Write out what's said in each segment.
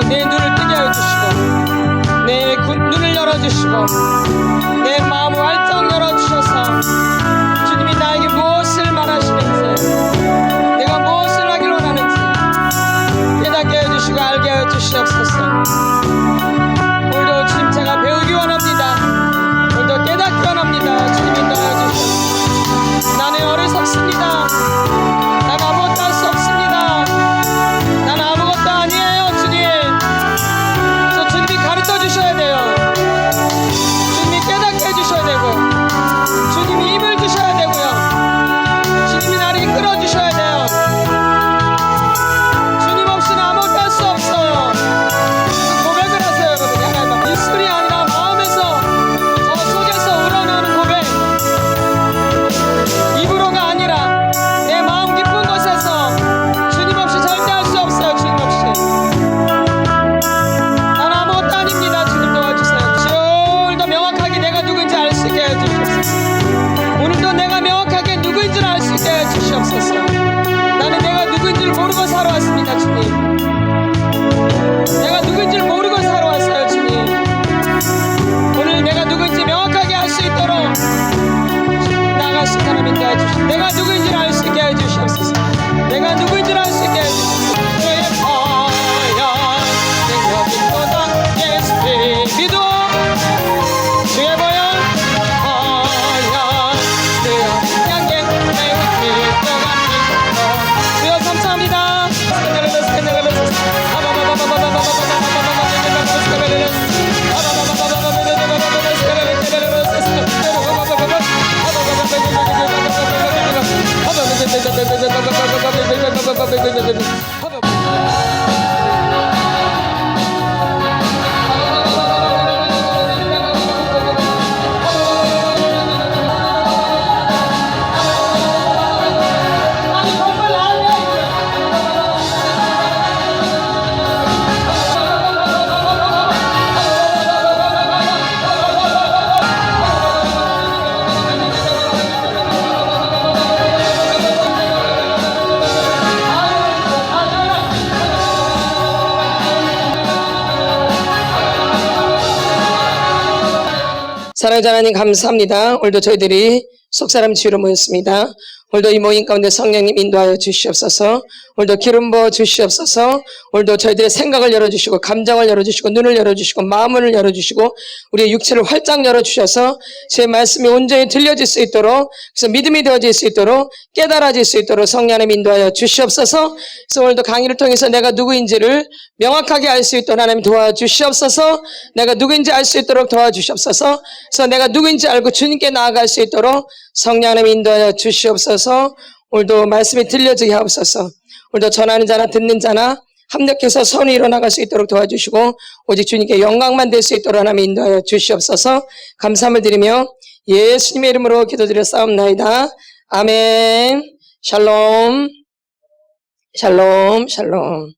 내 눈을 뜨게 해주시고 내 눈을 열어주시고 내 마음을 활짝 열어주셔서 주님이 나에게 무엇을 말하시는지 내가 무엇을 하길 원하는지 깨닫게 해주시고 알게 해주시옵소서. 오늘도 주님 제가 배우기 원합니다. 오늘도 깨닫기 원합니다. 주님이 인도하여주시옵소서. 나는 어리석습니다. 난 아무것도 할 수 없습니다. 난 아무것도 아니에요 주님. 그래서 주님이 가르쳐 주셔야 돼요. 주님이 깨닫게 해주셔야 되고 주님이 힘을 주셔야 되고요. 주님이 나를 이끌어 주셔야 돼요. 주님 없이는 아무것도 할 수 없어요. 고백을 하세요 여러분. 하나님 입술이 아니라 마음에서 저 속에서 우러나오는 고백, 입으로가 아니라 내 마음 깊은 곳에서 주님 없이 절대 할 수 없어요. 주님 없이 난 아무것도 아닙니다. 주님 도와주세요. 오늘도 명확하게 내가 누구인지 알 수 있게 해주시옵소서. 오늘도 내가 명확하게 누구인지를 알 수 있게 해주시옵소서. 나는 내가 누구인지를 모르고 살아왔습니다. 주님, 내가 누구인지를 모르고 살아왔어요. 주님, 오늘 내가 누구인지 명확하게 알 수 있도록 나아갈 수 있는 사람 있게 해주시옵소서. 내가 누구인지를 알 수 있게 해주시옵소서. 내가 누구인지를 알 수 있게 해주시옵소서. 주의 보혈 능력 있도다 예수 믿어. 주의 보혈 향기 매우 필요한 믿어. 주여 감사합니다. 사랑하는 하나님 감사합니다. 오늘도 저희들이 속사람 치유로 모였습니다. 오늘도 이 모임 가운데 성령님 인도하여 주시옵소서. 오늘도 기름 부어 주시옵소서. 오늘도 저희들의 생각을 열어주시고 감정을 열어주시고 눈을 열어주시고 마음을 열어주시고 우리의 육체를 활짝 열어주셔서 제 말씀이 온전히 들려질 수 있도록, 그래서 믿음이 되어질 수 있도록, 깨달아질 수 있도록 성령 하나님 인도하여 주시옵소서. 그래서 오늘도 강의를 통해서 내가 누구인지를 명확하게 알 수 있도록 하나님 도와주시옵소서. 내가 누구인지 알 수 있도록 도와주시옵소서. 그래서 내가 누구인지 알고 주님께 나아갈 수 있도록 성령 하나님 인도하여 주시옵소서. 오늘도 말씀이 들려지게 하옵소서. 오늘도 전하는 자나 듣는 자나 합력해서 선이 일어나갈 수 있도록 도와주시고 오직 주님께 영광만 될 수 있도록 하나님 인도하여 주시옵소서. 감사함을 드리며 예수님의 이름으로 기도드려 싸움나이다. 아멘. 샬롬 샬롬 샬롬.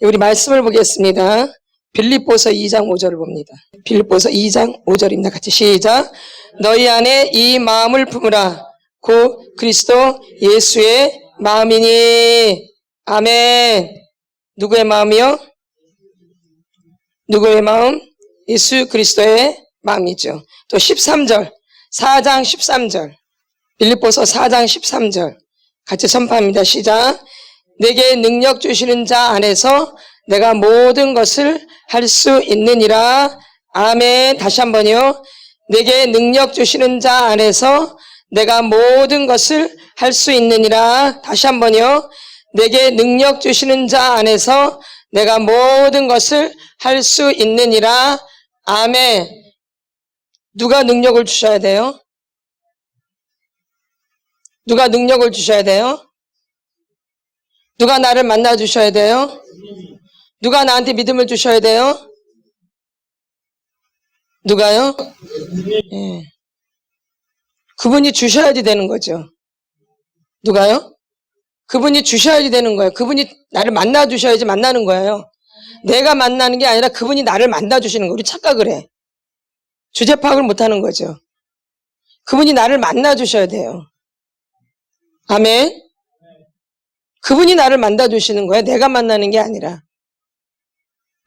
우리 말씀을 보겠습니다. 빌립보서 2장 5절을 봅니다. 빌립보서 2장 5절입니다. 같이 시작. 너희 안에 이 마음을 품으라. 곧 그리스도 예수의 마음이니. 아멘. 누구의 마음이요? 누구의 마음? 예수 그리스도의 마음이죠. 또 13절, 4장 13절, 빌립보서 4장 13절 같이 선포합니다. 시작. 내게 능력 주시는 자 안에서 내가 모든 것을 할 수 있느니라. 아멘. 다시 한번요. 내게 능력 주시는 자 안에서 내가 모든 것을 할 수 있느니라. 다시 한번요. 내게 능력 주시는 자 안에서 내가 모든 것을 할 수 있느니라. 아멘. 누가 능력을 주셔야 돼요? 누가 능력을 주셔야 돼요? 누가 나를 만나 주셔야 돼요? 누가 나한테 믿음을 주셔야 돼요? 누가요? 예. 그분이 주셔야지 되는 거죠. 누가요? 그분이 주셔야지 되는 거예요. 그분이 나를 만나 주셔야지 만나는 거예요. 내가 만나는 게 아니라 그분이 나를 만나 주시는 거예요. 우리 착각을 해. 주제 파악을 못하는 거죠. 그분이 나를 만나 주셔야 돼요. 아멘. 그분이 나를 만나 주시는 거예요. 내가 만나는 게 아니라.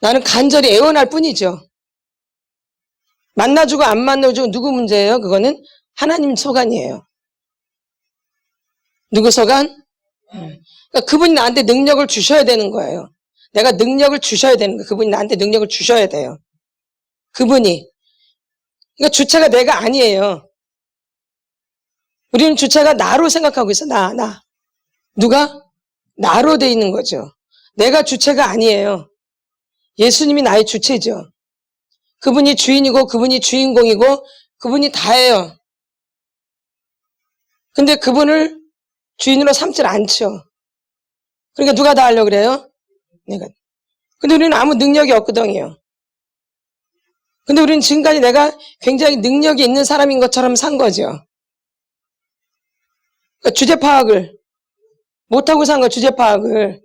나는 간절히 애원할 뿐이죠. 만나주고 안 만나주고 누구 문제예요? 그거는 하나님 소관이에요. 누구 소관? 그러니까 그분이 나한테 능력을 주셔야 되는 거예요. 내가 능력을 주셔야 되는 거예요. 그분이 나한테 능력을 주셔야 돼요. 그분이. 그러니까 주체가 내가 아니에요. 우리는 주체가 나로 생각하고 있어. 나. 누가? 나로 돼 있는 거죠. 내가 주체가 아니에요. 예수님이 나의 주체죠. 그분이 주인이고 그분이 주인공이고 그분이 다예요. 근데 그분을 주인으로 삼질 않죠. 그러니까 누가 다 하려고 그래요? 내가. 근데 우리는 아무 능력이 없거든요. 근데 우리는 지금까지 내가 굉장히 능력이 있는 사람인 것처럼 산 거죠. 그러니까 주제 파악을 못하고 산 거예요. 주제 파악을.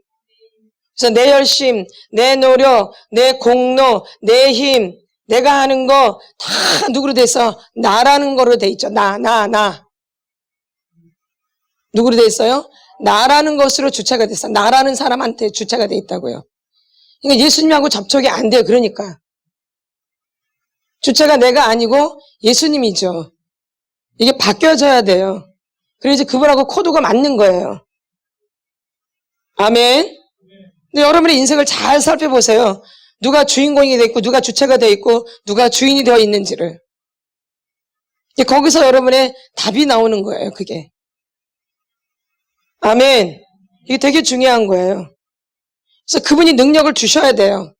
그래서 내 열심, 내 노력, 내 공로, 내 힘, 내가 하는 거 다 누구로 돼 있어? 나라는 거로 돼 있죠. 나. 누구로 돼 있어요? 나라는 것으로 주체가 됐어. 나라는 사람한테 주체가 돼 있다고요. 그러니까 예수님하고 접촉이 안 돼요. 그러니까. 주체가 내가 아니고 예수님이죠. 이게 바뀌어져야 돼요. 그래야지 그분하고 코드가 맞는 거예요. 아멘. 근데 여러분의 인생을 잘 살펴보세요. 누가 주인공이 돼 있고 누가 주체가 돼 있고 누가 주인이 되어 있는지를. 거기서 여러분의 답이 나오는 거예요. 그게. 아멘. 이게 되게 중요한 거예요. 그래서 그분이 능력을 주셔야 돼요.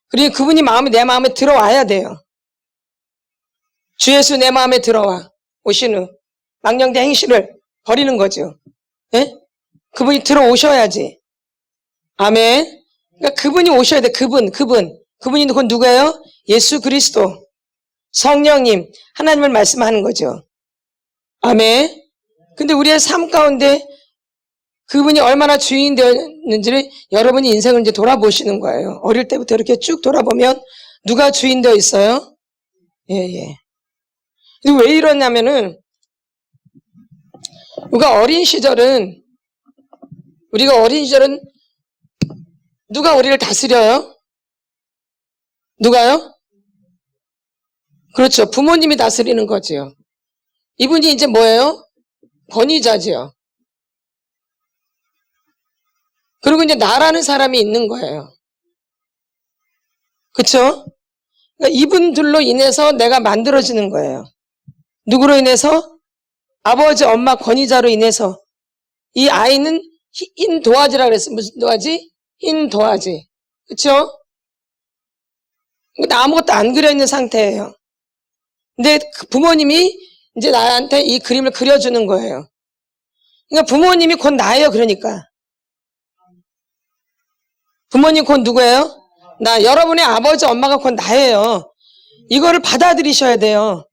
그리고 그분이 내 마음에 들어와야 돼요. 주 예수 내 마음에 들어와 오신 후 망령된 행실을 버리는 거죠. 예? 그분이 들어오셔야지. 아멘. 그러니까 그분이 오셔야 돼. 그분이 그건 누구예요? 예수 그리스도, 성령님, 하나님을 말씀하는 거죠. 아멘. 근데 우리의 삶 가운데 그분이 얼마나 주인이 되었는지를 여러분이 인생을 이제 돌아보시는 거예요. 어릴 때부터 이렇게 쭉 돌아보면 누가 주인 되어 있어요? 예. 근데 왜 이러냐면은 우리가 어린 시절은 누가 우리를 다스려요? 누가요? 그렇죠. 부모님이 다스리는 거지요. 이분이 이제 뭐예요? 권위자지요. 그리고 이제 나라는 사람이 있는 거예요. 그렇죠? 그러니까 이분들로 인해서 내가 만들어지는 거예요. 누구로 인해서? 아버지, 엄마 권위자로 인해서. 이 아이는 흰 도화지라고 그랬어요. 무슨 도화지? 흰 도화지. 그렇죠? 아무것도 안 그려있는 상태예요. 근데 그 부모님이 이제 나한테 이 그림을 그려주는 거예요. 그러니까 부모님이 곧 나예요. 그러니까. 부모님 곧 누구예요? 여러분의 아버지, 엄마가 곧 나예요. 이거를 받아들이셔야 돼요.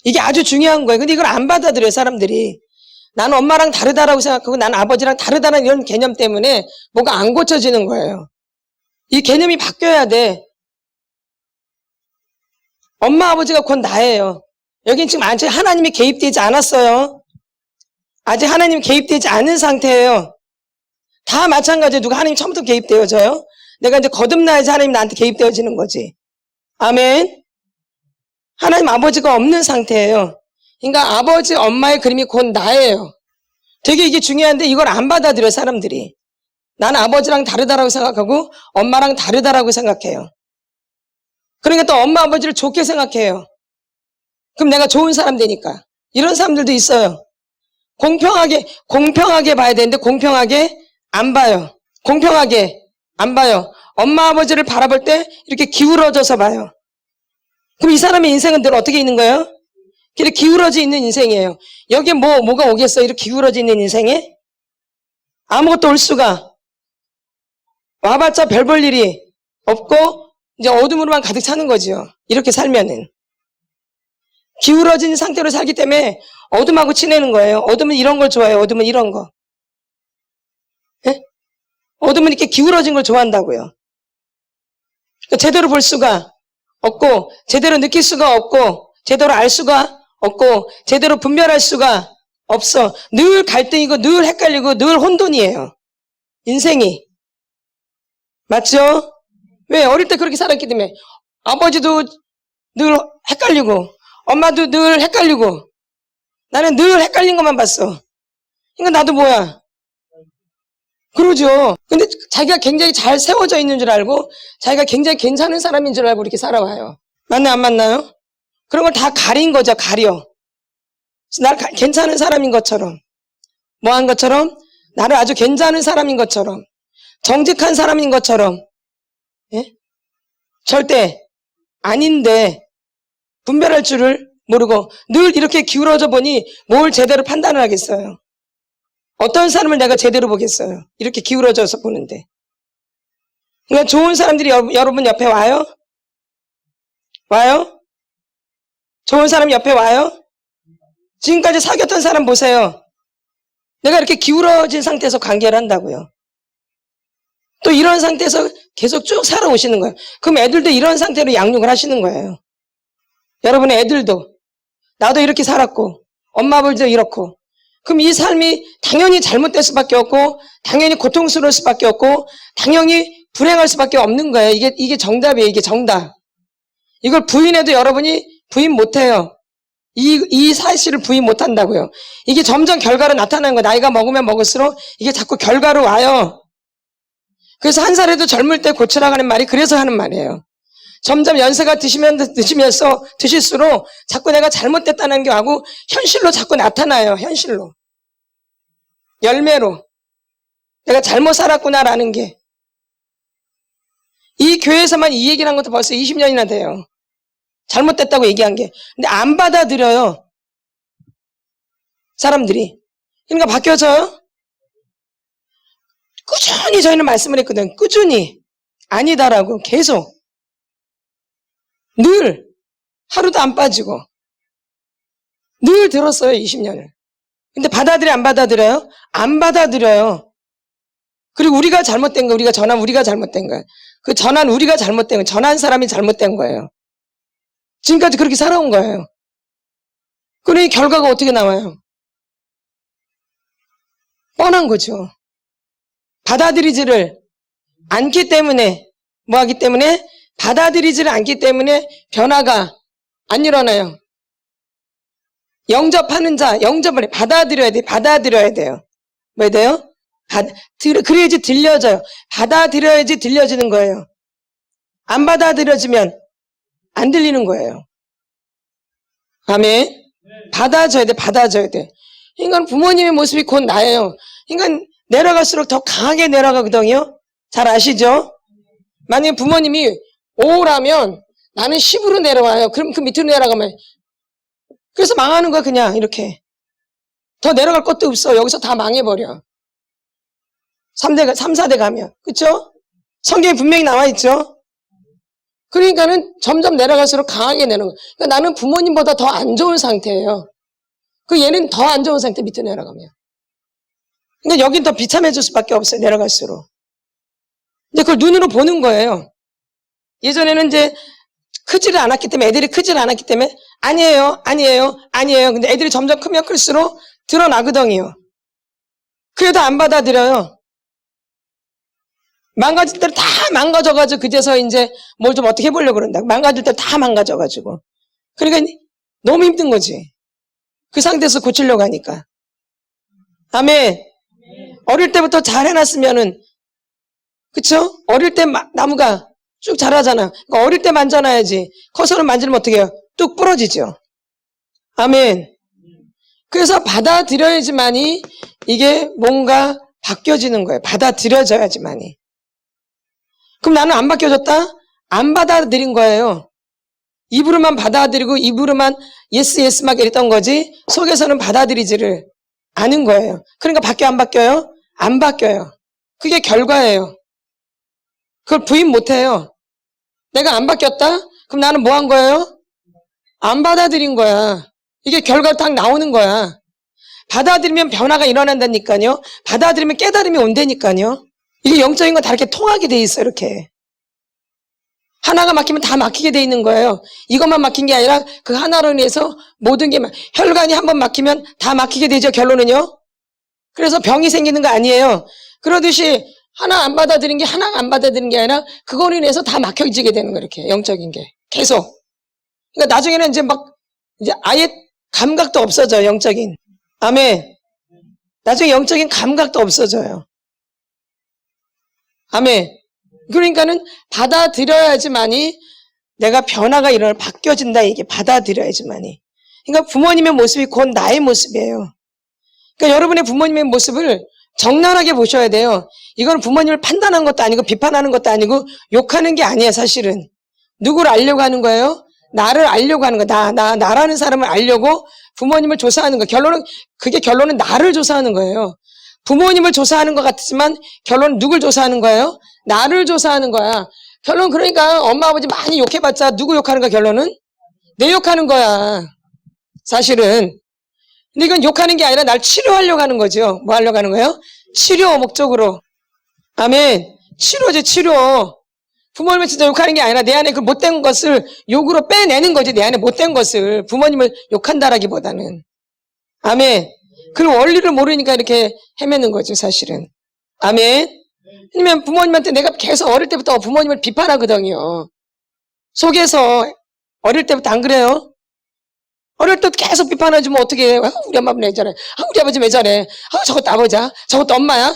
이게 아주 중요한 거예요. 근데 이걸 안 받아들여요, 사람들이. 나는 엄마랑 다르다라고 생각하고 나는 아버지랑 다르다는 이런 개념 때문에 뭐가 안 고쳐지는 거예요. 이 개념이 바뀌어야 돼. 엄마, 아버지가 곧 나예요. 여긴 지금 아직 하나님이 개입되지 않았어요. 아직 하나님이 개입되지 않은 상태예요. 다 마찬가지예요. 누가 하나님 처음부터 개입되어져요? 내가 이제 거듭나야지 하나님 나한테 개입되어지는 거지. 아멘. 하나님 아버지가 없는 상태예요. 그러니까 아버지, 엄마의 그림이 곧 나예요. 되게 이게 중요한데 이걸 안 받아들여요, 사람들이. 나는 아버지랑 다르다라고 생각하고 엄마랑 다르다라고 생각해요. 그러니까 또 엄마, 아버지를 좋게 생각해요. 그럼 내가 좋은 사람 되니까. 이런 사람들도 있어요. 공평하게 봐야 되는데 공평하게 안 봐요. 공평하게 안 봐요. 엄마, 아버지를 바라볼 때 이렇게 기울어져서 봐요. 그럼 이 사람의 인생은 늘 어떻게 있는 거예요? 이렇게 기울어져 있는 인생이에요. 여기에 뭐가 오겠어요? 이렇게 기울어져 있는 인생에? 아무것도 올 수가. 와봤자 별 볼 일이 없고 이제 어둠으로만 가득 차는 거지요. 이렇게 살면은. 기울어진 상태로 살기 때문에 어둠하고 친해는 거예요. 어둠은 이런 걸 좋아해요. 어둠은 이런 거. 예? 어둠은 이렇게 기울어진 걸 좋아한다고요. 그러니까 제대로 볼 수가 없고 제대로 느낄 수가 없고 제대로 알 수가 없고 제대로 분별할 수가 없어. 늘 갈등이고 늘 헷갈리고 늘 혼돈이에요. 인생이. 맞죠? 왜? 어릴 때 그렇게 살았기 때문에. 아버지도 늘 헷갈리고 엄마도 늘 헷갈리고 나는 늘 헷갈린 것만 봤어. 그러니까 나도 뭐야? 그러죠. 근데 자기가 굉장히 잘 세워져 있는 줄 알고 자기가 굉장히 괜찮은 사람인 줄 알고 이렇게 살아와요. 맞나요? 안 맞나요? 그런 걸 다 가린 거죠. 가려. 괜찮은 사람인 것처럼, 뭐한 것처럼, 나를 아주 괜찮은 사람인 것처럼, 정직한 사람인 것처럼, 예? 절대 아닌데 분별할 줄을 모르고 늘 이렇게 기울어져 보니 뭘 제대로 판단을 하겠어요. 어떤 사람을 내가 제대로 보겠어요. 이렇게 기울어져서 보는데. 그러니까 좋은 사람들이 여러분 옆에 와요? 와요? 좋은 사람 옆에 와요? 지금까지 사귀었던 사람 보세요. 내가 이렇게 기울어진 상태에서 관계를 한다고요. 또 이런 상태에서 계속 쭉 살아오시는 거예요. 그럼 애들도 이런 상태로 양육을 하시는 거예요. 여러분의 애들도. 나도 이렇게 살았고 엄마 아버지도 이렇고. 그럼 이 삶이 당연히 잘못될 수밖에 없고 당연히 고통스러울 수밖에 없고 당연히 불행할 수밖에 없는 거예요. 이게 정답이에요. 이게 정답. 이걸 부인해도 여러분이 부인 못해요. 이 사실을 부인 못한다고요. 이게 점점 결과로 나타나는 거예요. 나이가 먹으면 먹을수록 이게 자꾸 결과로 와요. 그래서 한 살에도 젊을 때 고치라고 하는 말이 그래서 하는 말이에요. 점점 연세가 드실수록 자꾸 내가 잘못됐다는 게 하고 현실로 자꾸 나타나요. 현실로. 열매로. 내가 잘못 살았구나라는 게. 이 교회에서만 이 얘기를 한 것도 벌써 20년이나 돼요. 잘못됐다고 얘기한 게. 근데 안 받아들여요. 사람들이. 그러니까 바뀌어져요? 꾸준히 저희는 말씀을 했거든. 꾸준히. 아니다라고 계속. 늘 하루도 안 빠지고 늘 들었어요. 20년을. 근데 받아들여 안 받아들여요? 안 받아들여요. 그리고 우리가 잘못된 거 우리가 잘못된 거예요. 그 전한 우리가 잘못된 거예요. 전한 사람이 잘못된 거예요. 지금까지 그렇게 살아온 거예요. 그러니 결과가 어떻게 나와요? 뻔한 거죠. 받아들이지를 않기 때문에 뭐하기 때문에 받아들이지를 않기 때문에 변화가 안 일어나요. 영접하는 자, 영접을 받아들여야 돼. 받아들여야 돼요. 왜 돼요? 그래야지 들려져요. 받아들여야지 들려지는 거예요. 안 받아들여지면 안 들리는 거예요. 아멘. 받아줘야 돼. 받아줘야 돼. 그러니까 부모님의 모습이 곧 나예요. 그러니까 내려갈수록 더 강하게 내려가거든요. 잘 아시죠? 만약에 부모님이 5라면 나는 10으로 내려와요. 그럼 그 밑으로 내려가면 그래서 망하는 거야 그냥 이렇게. 더 내려갈 것도 없어. 여기서 다 망해버려. 3, 4대 가면. 그쵸? 성경에 분명히 나와 있죠? 그러니까는 점점 내려갈수록 강하게 내려가는 거야. 그러니까 나는 부모님보다 더 안 좋은 상태예요. 그 얘는 더 안 좋은 상태 밑에 내려가면. 그러니까 여긴 더 비참해질 수밖에 없어요. 내려갈수록. 근데 그걸 눈으로 보는 거예요. 예전에는 이제 크지를 않았기 때문에 애들이 크지를 않았기 때문에 아니에요. 근데 애들이 점점 크면 클수록 드러나거든요. 그래도 안 받아들여요. 망가질 때는 다 망가져가지고 그제서 이제 뭘 좀 어떻게 해보려고 그런다. 망가질 때 다 망가져가지고. 그러니까 너무 힘든 거지. 그 상태에서 고치려고 하니까. 아멘. 어릴 때부터 잘 해놨으면은 그쵸? 어릴 때 나무가 쭉 자라잖아. 그러니까 어릴 때 만져놔야지. 커서는 만지면 어떻게 해요? 뚝 부러지죠. 아멘. 그래서 받아들여야지만이 이게 뭔가 바뀌어지는 거예요. 받아들여져야지만이. 그럼 나는 안 바뀌어졌다? 안 받아들인 거예요. 입으로만 받아들이고 입으로만 예스 막 이랬던 거지 속에서는 받아들이지를 않은 거예요. 그러니까 바뀌어 안 바뀌어요? 안 바뀌어요. 그게 결과예요. 그걸 부인 못해요. 내가 안 바뀌었다? 그럼 나는 뭐 한 거예요? 안 받아들인 거야. 이게 결과로 딱 나오는 거야. 받아들이면 변화가 일어난다니까요. 받아들이면 깨달음이 온다니까요. 이게 영적인 건 다 이렇게 통하게 돼 있어요. 이렇게. 하나가 막히면 다 막히게 돼 있는 거예요. 이것만 막힌 게 아니라 그 하나로 인해서 모든 게 혈관이 한번 막히면 다 막히게 되죠. 결론은요. 그래서 병이 생기는 거 아니에요. 그러듯이 하나 안 받아들인 게 하나가 안 받아들인 게 아니라 그거로 인해서 다 막혀지게 되는 거예요. 이렇게 영적인 게 계속. 그러니까 나중에는 이제 아예 감각도 없어져요. 영적인. 아멘. 나중에 영적인 감각도 없어져요. 아멘. 그러니까는 받아들여야지만이 내가 변화가 일어나 바뀌어진다. 이게 받아들여야지만이. 그러니까 부모님의 모습이 곧 나의 모습이에요. 그러니까 여러분의 부모님의 모습을 적나라하게 보셔야 돼요. 이건 부모님을 판단하는 것도 아니고 비판하는 것도 아니고 욕하는 게 아니에요. 사실은. 누구를 알려고 하는 거예요? 나를 알려고 하는 거야. 나라는 사람을 알려고 부모님을 조사하는 거예요. 결론은 나를 조사하는 거예요. 부모님을 조사하는 것 같지만 결론은 누굴 조사하는 거예요? 나를 조사하는 거야. 결론 그러니까 엄마 아버지 많이 욕해봤자 누구 욕하는 거야 결론은? 내 욕하는 거야. 사실은. 근데 이건 욕하는 게 아니라 날 치료하려고 하는 거죠. 뭐 하려고 하는 거예요? 치료 목적으로. 아멘. 치료지 치료. 부모님을 진짜 욕하는 게 아니라 내 안에 그 못된 것을 욕으로 빼내는 거지. 내 안에 못된 것을 부모님을 욕한다라기보다는. 아멘. 그 원리를 모르니까 이렇게 헤매는 거죠 사실은. 아멘. 왜냐면 부모님한테 내가 계속 어릴 때부터 부모님을 비판하거든요. 속에서 어릴 때부터 안 그래요? 어릴 때 계속 비판해주면 어떻게 해? 우리 엄마 왜 저래? 우리 아버지 왜 저래? 저것도 아버지야? 저것도 엄마야?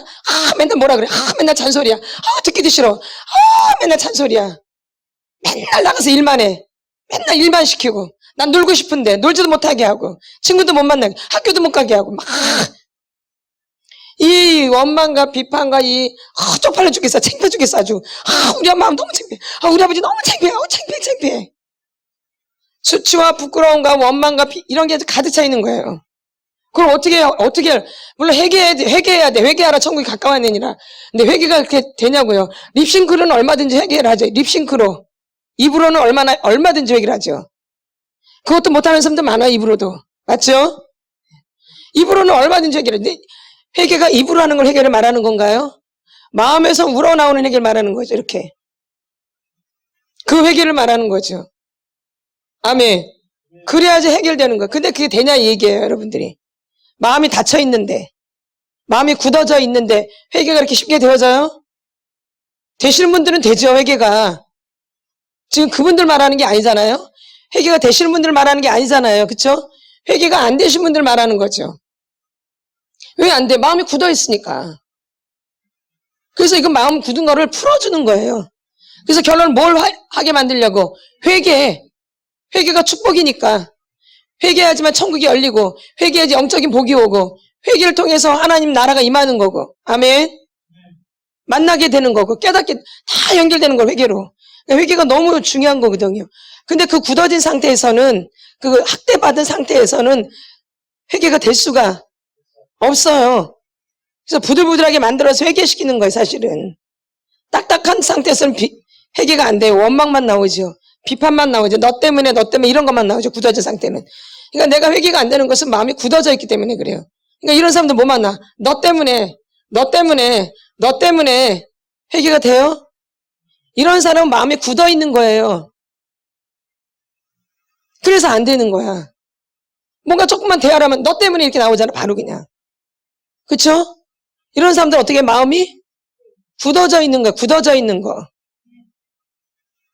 맨날 뭐라 그래? 맨날 잔소리야? 듣기도 싫어. 맨날 잔소리야. 맨날 나가서 일만 해. 맨날 일만 시키고. 난 놀고 싶은데 놀지도 못하게 하고 친구도 못 만나게 학교도 못 가게 하고 막 이 원망과 비판과 쪽팔려 죽겠어. 창피해 죽겠어 아주. 우리 엄마 너무 창피해. 우리 아버지 너무 창피해. 창피해. 수치와 부끄러움과 원망과 이런 게 가득 차 있는 거예요. 그럼 어떻게 물론 회개해야 돼. 회개하라 천국이 가까웠느니라. 근데 회개가 그렇게 되냐고요. 립싱크로는 얼마든지 회개를 하죠. 립싱크로. 입으로는 얼마든지 회개를 하죠. 그것도 못하는 사람도 많아요. 입으로도. 맞죠? 입으로는 얼마든지 회개를 하는데 회개가 입으로 하는 걸 회개를 말하는 건가요? 마음에서 우러나오는 회개를 말하는 거죠. 이렇게. 그 회개를 말하는 거죠. 아멘. 그래야지 해결되는 거예요. 근데 그게 되냐 이 얘기예요. 여러분들이. 마음이 닫혀 있는데 마음이 굳어져 있는데 회개가 이렇게 쉽게 되어져요? 되시는 분들은 되죠. 회개가. 지금 그분들 말하는 게 아니잖아요. 회개가 되시는 분들 말하는 게 아니잖아요. 그렇죠? 회개가 안 되신 분들 말하는 거죠. 왜 안 돼? 마음이 굳어 있으니까. 그래서 이거 마음 굳은 거를 풀어주는 거예요. 그래서 결론은 뭘 하게 만들려고? 회개가 축복이니까. 회개하지만 천국이 열리고 회개해야지 영적인 복이 오고 회개를 통해서 하나님 나라가 임하는 거고. 아멘. 만나게 되는 거고 깨닫게 다 연결되는 거 회개로. 회개가 너무 중요한 거거든요. 근데 그 굳어진 상태에서는 그 학대받은 상태에서는 회개가 될 수가 없어요. 그래서 부들부들하게 만들어서 회개시키는 거예요. 사실은. 딱딱한 상태에서는 회개가 안 돼요. 원망만 나오죠. 비판만 나오죠. 너 때문에 이런 것만 나오죠. 굳어진 상태는. 그러니까 내가 회개가 안 되는 것은 마음이 굳어져 있기 때문에 그래요. 그러니까 이런 사람들 뭐 만나? 너 때문에 회개가 돼요? 이런 사람은 마음이 굳어 있는 거예요. 그래서 안 되는 거야. 뭔가 조금만 대화하면 너 때문에 이렇게 나오잖아. 바로 그냥. 그쵸? 이런 사람들 어떻게 마음이 굳어져 있는 거야. 굳어져 있는 거.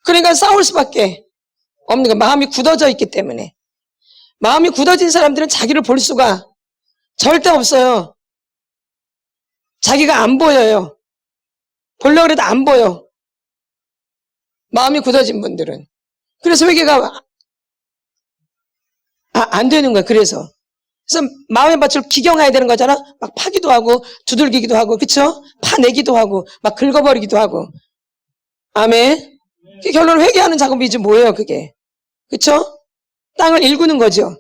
그러니까 싸울 수밖에 없는 거. 마음이 굳어져 있기 때문에. 마음이 굳어진 사람들은 자기를 볼 수가 절대 없어요. 자기가 안 보여요. 보려고 해도 안 보여. 마음이 굳어진 분들은. 그래서 회개가 안 되는 거야. 그래서 마음의 밭을 기경해야 되는 거잖아. 막 파기도 하고 두들기기도 하고 그쵸? 파내기도 하고 막 긁어버리기도 하고. 아멘. 결론은 회개하는 작업이지 뭐예요 그게. 그쵸? 땅을 일구는 거죠.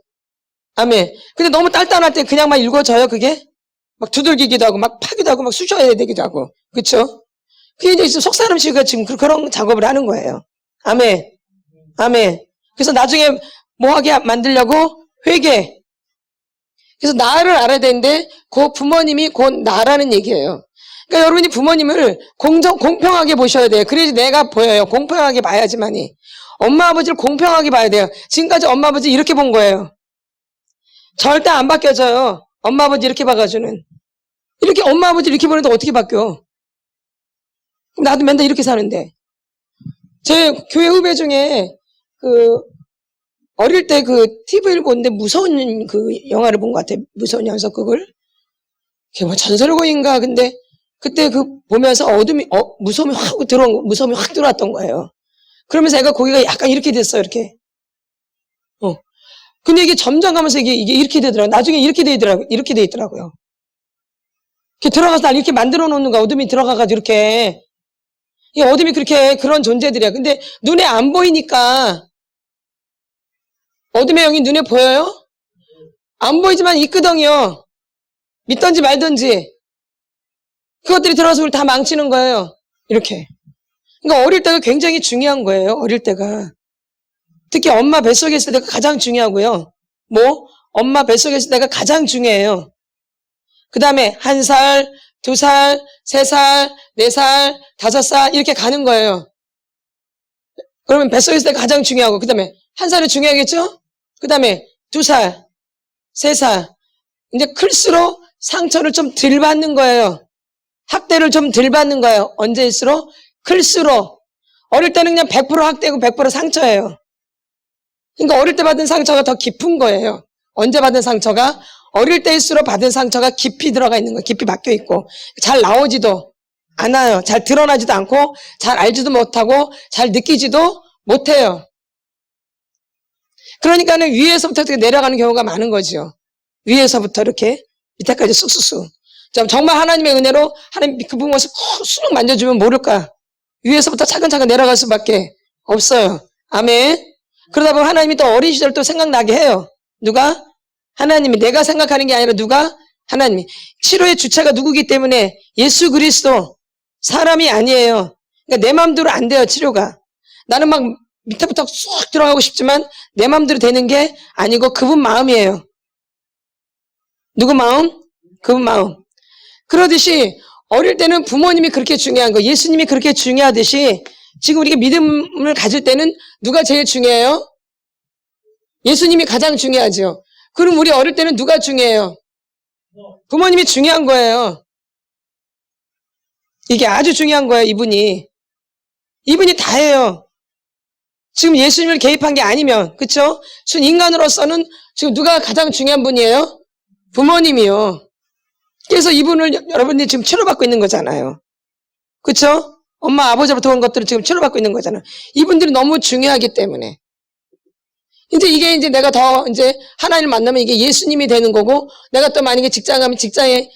아멘. 근데 너무 단단할 때 그냥 막 일궈져요 그게? 막 두들기기도 하고 막 파기도 하고 막 쑤셔야 되기도 하고. 그쵸? 그게 이제 속사람식으로 지금 그런 작업을 하는 거예요. 아멘. 아멘. 그래서 나중에 뭐 하게 만들려고? 회개. 그래서 나를 알아야 되는데 그 부모님이 곧 나라는 얘기예요. 그러니까 여러분이 부모님을 공평하게 보셔야 돼요. 그래야지 내가 보여요. 공평하게 봐야지만이. 엄마 아버지를 공평하게 봐야 돼요. 지금까지 엄마 아버지 이렇게 본 거예요. 절대 안 바뀌어져요. 엄마 아버지 이렇게 봐가지고는. 이렇게 엄마 아버지 이렇게 보는데 어떻게 바뀌어? 그럼 나도 맨날 이렇게 사는데. 제 교회 후배 중에 어릴 때 TV를 보는데 무서운 영화를 본 것 같아. 무서운 연속극을. 그게 뭐 전설고인가. 근데 그때 보면서 무서움이 확 들어왔던 거예요. 그러면서 애가 고개가 약간 이렇게 됐어요, 이렇게. 근데 이게 점점 가면서 이게 이렇게 되더라고요. 나중에 이렇게 돼 있더라고요. 이렇게 들어가서 날 이렇게 만들어 놓는 거야. 어둠이 들어가가지고 이렇게. 이 어둠이 그런 존재들이야. 근데 눈에 안 보이니까. 어둠의 영이 눈에 보여요? 안 보이지만 있거든요. 믿던지 말던지. 그것들이 들어가서 우리 다 망치는 거예요. 이렇게. 그러니까 어릴 때가 굉장히 중요한 거예요. 어릴 때가. 특히 엄마 뱃속에 있을 때가 가장 중요하고요. 엄마 뱃속에 있을 때가 가장 중요해요. 그 다음에 1살, 2살, 3살, 4살, 5살 이렇게 가는 거예요. 그러면 뱃속에 있을 때가 가장 중요하고 그 다음에 1살이 중요하겠죠? 그 다음에 2살, 3살 이제 클수록 상처를 좀 덜 받는 거예요. 학대를 좀 덜 받는 거예요. 언제일수록? 클수록. 어릴 때는 그냥 100% 학대고 100% 상처예요. 그러니까 어릴 때 받은 상처가 더 깊은 거예요. 언제 받은 상처가? 어릴 때일수록 받은 상처가 깊이 들어가 있는 거예요. 깊이 박혀 있고 잘 나오지도 않아요. 잘 드러나지도 않고 잘 알지도 못하고 잘 느끼지도 못해요. 그러니까는 위에서부터 이렇게 내려가는 경우가 많은 거죠. 위에서부터 이렇게 밑에까지 쑥쑥쑥. 정말 하나님의 은혜로 하나님 그 부분 것을 쑥 만져주면 모를까. 위에서부터 차근차근 내려갈 수밖에 없어요. 아멘. 그러다 보면 하나님이 또 어린 시절 또 생각나게 해요. 누가? 하나님이. 내가 생각하는 게 아니라 누가? 하나님이. 치료의 주체가 누구기 때문에 예수 그리스도. 사람이 아니에요. 그러니까 내 마음대로 안 돼요, 치료가. 나는 막 밑에부터 쑥 들어가고 싶지만 내 마음대로 되는 게 아니고 그분 마음이에요. 누구 마음? 그분 마음. 그러듯이 어릴 때는 부모님이 그렇게 중요한 거, 예수님이 그렇게 중요하듯이 지금 우리가 믿음을 가질 때는 누가 제일 중요해요? 예수님이 가장 중요하죠. 그럼 우리 어릴 때는 누가 중요해요? 부모님이 중요한 거예요. 이게 아주 중요한 거예요, 이분이. 이분이 다예요. 지금 예수님을 개입한 게 아니면, 그쵸? 순 인간으로서는 지금 누가 가장 중요한 분이에요? 부모님이요. 그래서 이분을 여러분들이 지금 치료받고 있는 거잖아요. 그쵸? 엄마, 아버지로부터 온 것들을 지금 치료받고 있는 거잖아요. 이분들이 너무 중요하기 때문에. 이제 내가 더 하나님을 만나면 이게 예수님이 되는 거고, 내가 또 만약에 직장 가면 직장에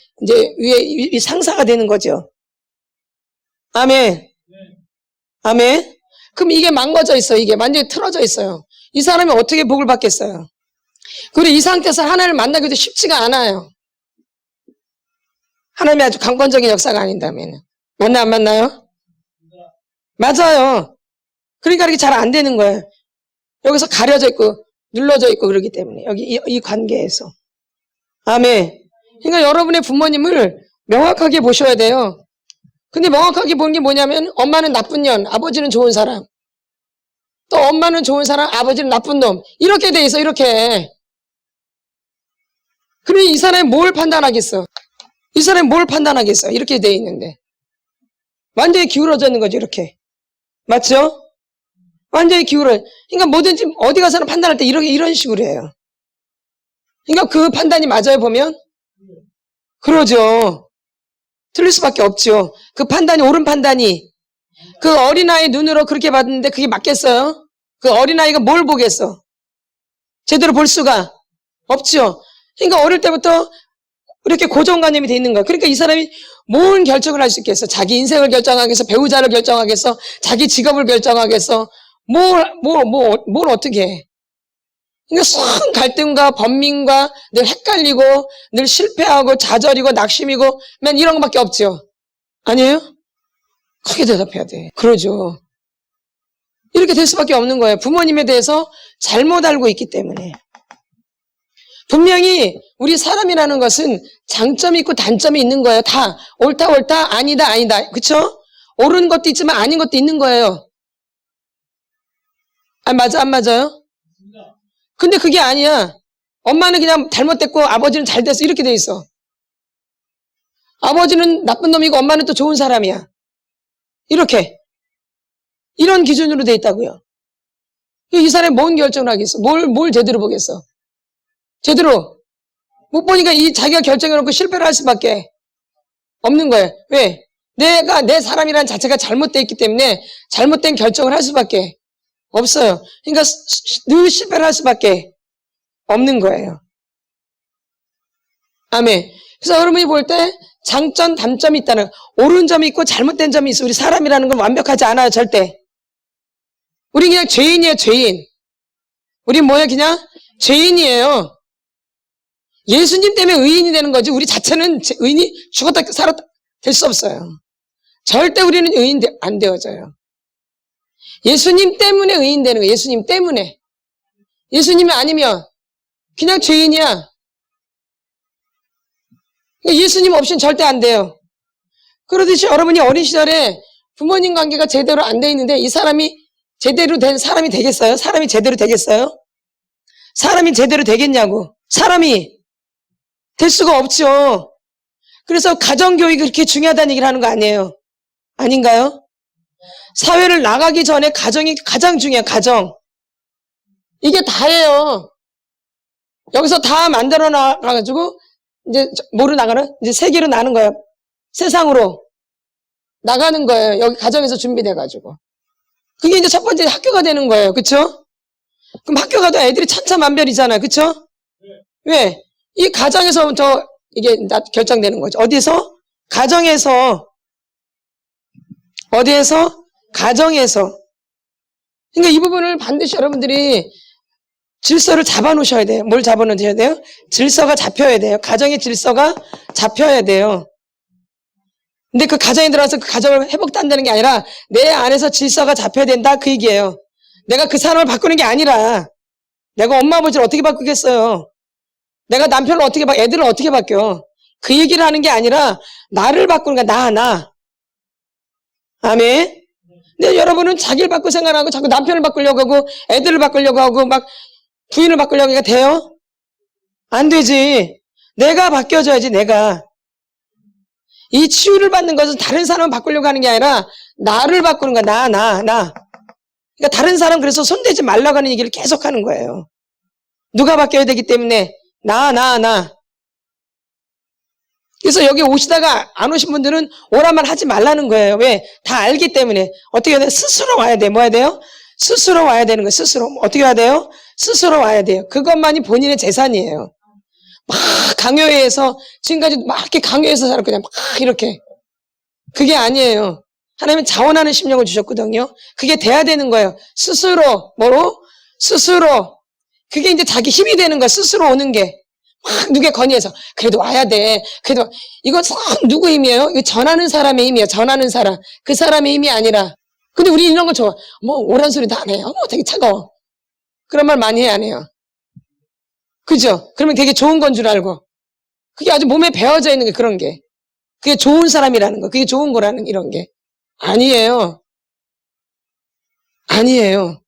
위에 상사가 되는 거죠. 아멘. 아멘. 그럼 이게 망가져 있어요. 이게 완전히 틀어져 있어요. 이 사람이 어떻게 복을 받겠어요? 그리고 이 상태에서 하나님을 만나기도 쉽지가 않아요. 하나님이 아주 강권적인 역사가 아닌다면. 안 만나요? 맞아요. 그러니까 이렇게 잘 안 되는 거예요. 여기서 가려져 있고 눌러져 있고 그러기 때문에 여기 이 관계에서. 아멘. 그러니까 여러분의 부모님을 명확하게 보셔야 돼요. 근데 명확하게 보는 게 뭐냐면 엄마는 나쁜 년, 아버지는 좋은 사람. 또 엄마는 좋은 사람, 아버지는 나쁜 놈. 이렇게 돼 있어, 이렇게. 그러면 이 사람이 뭘 판단하겠어? 이 사람이 뭘 판단하겠어? 이렇게 돼 있는데. 완전히 기울어져 있는 거죠, 이렇게. 맞죠? 완전히 그러니까 뭐든지 어디 가서는 판단할 때 이런 식으로 해요. 그러니까 그 판단이 맞아요, 보면? 그러죠. 틀릴 수밖에 없죠. 그 판단이, 옳은 판단이. 그 어린아이 눈으로 그렇게 봤는데 그게 맞겠어요? 그 어린아이가 뭘 보겠어? 제대로 볼 수가 없죠. 그러니까 어릴 때부터 이렇게 고정관념이 돼 있는 거야. 그러니까 이 사람이 뭔 결정을 할 수 있겠어? 자기 인생을 결정하겠어? 배우자를 결정하겠어? 자기 직업을 결정하겠어? 뭘 어떻게 해? 그러니까 큰 갈등과 번민과 늘 헷갈리고 늘 실패하고 좌절이고 낙심이고 맨 이런 것밖에 없죠. 아니에요? 크게 대답해야 돼. 그러죠. 이렇게 될 수밖에 없는 거예요. 부모님에 대해서 잘못 알고 있기 때문에. 분명히 우리 사람이라는 것은 장점이 있고 단점이 있는 거예요. 다 옳다 아니다. 그쵸? 옳은 것도 있지만 아닌 것도 있는 거예요. 맞아 안 맞아요? 근데 그게 아니야. 엄마는 그냥 잘못됐고 아버지는 잘 됐어 이렇게 돼 있어. 아버지는 나쁜 놈이고 엄마는 또 좋은 사람이야. 이렇게. 이런 기준으로 돼 있다고요. 이 사람이 뭔 결정을 하겠어? 뭘 제대로 보겠어? 제대로 못 보니까 이 자기가 결정해놓고 실패를 할 수밖에 없는 거예요. 왜? 내 사람이라는 자체가 잘못되어 있기 때문에 잘못된 결정을 할 수밖에 없어요. 그러니까 늘 실패를 할 수밖에 없는 거예요. 아멘. 그래서 여러분이 볼 때 장점, 단점이 있다는, 옳은 점이 있고 잘못된 점이 있어. 우리 사람이라는 건 완벽하지 않아요, 절대. 우리 그냥 죄인이에요, 죄인. 우리 뭐야, 그냥 죄인이에요. 예수님 때문에 의인이 되는 거지, 우리 자체는 의인이 죽었다 살았다 될 수 없어요. 절대 우리는 의인 안 되어져요. 예수님 때문에 의인 되는 거예요, 예수님 때문에. 예수님이 아니면 그냥 죄인이야. 예수님 없이는 절대 안 돼요. 그러듯이 여러분이 어린 시절에 부모님 관계가 제대로 안 돼 있는데 이 사람이 제대로 된 사람이 되겠어요? 사람이 제대로 되겠어요? 사람이 제대로 되겠냐고. 사람이 될 수가 없죠. 그래서 가정교육이 그렇게 중요하다는 얘기를 하는 거 아니에요? 아닌가요? 사회를 나가기 전에 가정이 가장 중요해요. 가정. 이게 다예요. 여기서 다 만들어 나가가지고 이제 뭐로 나가는? 이제 세계로 나는 거예요. 세상으로 나가는 거예요. 여기 가정에서 준비돼가지고. 그게 이제 첫 번째 학교가 되는 거예요. 그쵸? 그럼 학교 가도 애들이 천차만별이잖아요. 그쵸? 왜? 이 가정에서부터 이게 결정되는 거죠. 어디서? 가정에서. 어디에서? 가정에서. 그러니까 이 부분을 반드시 여러분들이 질서를 잡아 놓으셔야 돼요. 뭘 잡아 놓으셔야 돼요? 질서가 잡혀야 돼요. 가정의 질서가 잡혀야 돼요. 근데 그 가정에 들어와서 그 가정을 회복한다는 게 아니라 내 안에서 질서가 잡혀야 된다 그 얘기예요. 내가 그 사람을 바꾸는 게 아니라 내가 엄마 아버지를 어떻게 바꾸겠어요? 내가 남편을 어떻게 애들을 어떻게 바뀌어? 그 얘기를 하는 게 아니라 나를 바꾸는 거야. 나. 아멘. 근데 여러분은 자기를 바꾸고 생각하고 자꾸 남편을 바꾸려고 하고 애들을 바꾸려고 하고 막 부인을 바꾸려고 하니까 돼요? 안 되지. 내가 바뀌어져야지, 내가. 이 치유를 받는 것은 다른 사람을 바꾸려고 하는 게 아니라 나를 바꾸는 거야. 나. 그러니까 다른 사람 그래서 손대지 말라고 하는 얘기를 계속 하는 거예요. 누가 바뀌어야 되기 때문에 나. 그래서 여기 오시다가 안 오신 분들은 오란 말 하지 말라는 거예요. 왜? 다 알기 때문에. 어떻게 해야 돼? 스스로 와야 돼. 뭐 해야 돼요? 스스로 와야 되는 거예요. 스스로. 어떻게 와야 돼요? 스스로 와야 돼요. 그것만이 본인의 재산이에요. 막 강요해서 지금까지 막 이렇게 강요해서 살았고 그냥 막 이렇게. 그게 아니에요. 하나님은 자원하는 심령을 주셨거든요. 그게 돼야 되는 거예요. 스스로. 뭐로? 스스로. 그게 이제 자기 힘이 되는 거야. 스스로 오는 게. 막 누구에 건의해서 그래도 와야 돼. 그래도 이거 누구 힘이에요? 이거 전하는 사람의 힘이에요. 전하는 사람. 그 사람의 힘이 아니라. 근데 우리 이런 거 좋아. 뭐 오란 소리도 안 해요. 되게 차가워. 그런 말 많이 해, 안 해요? 그죠? 그러면 되게 좋은 건 줄 알고. 그게 아주 몸에 배어져 있는 게 그런 게. 그게 좋은 사람이라는 거. 그게 좋은 거라는 이런 게. 아니에요. 아니에요.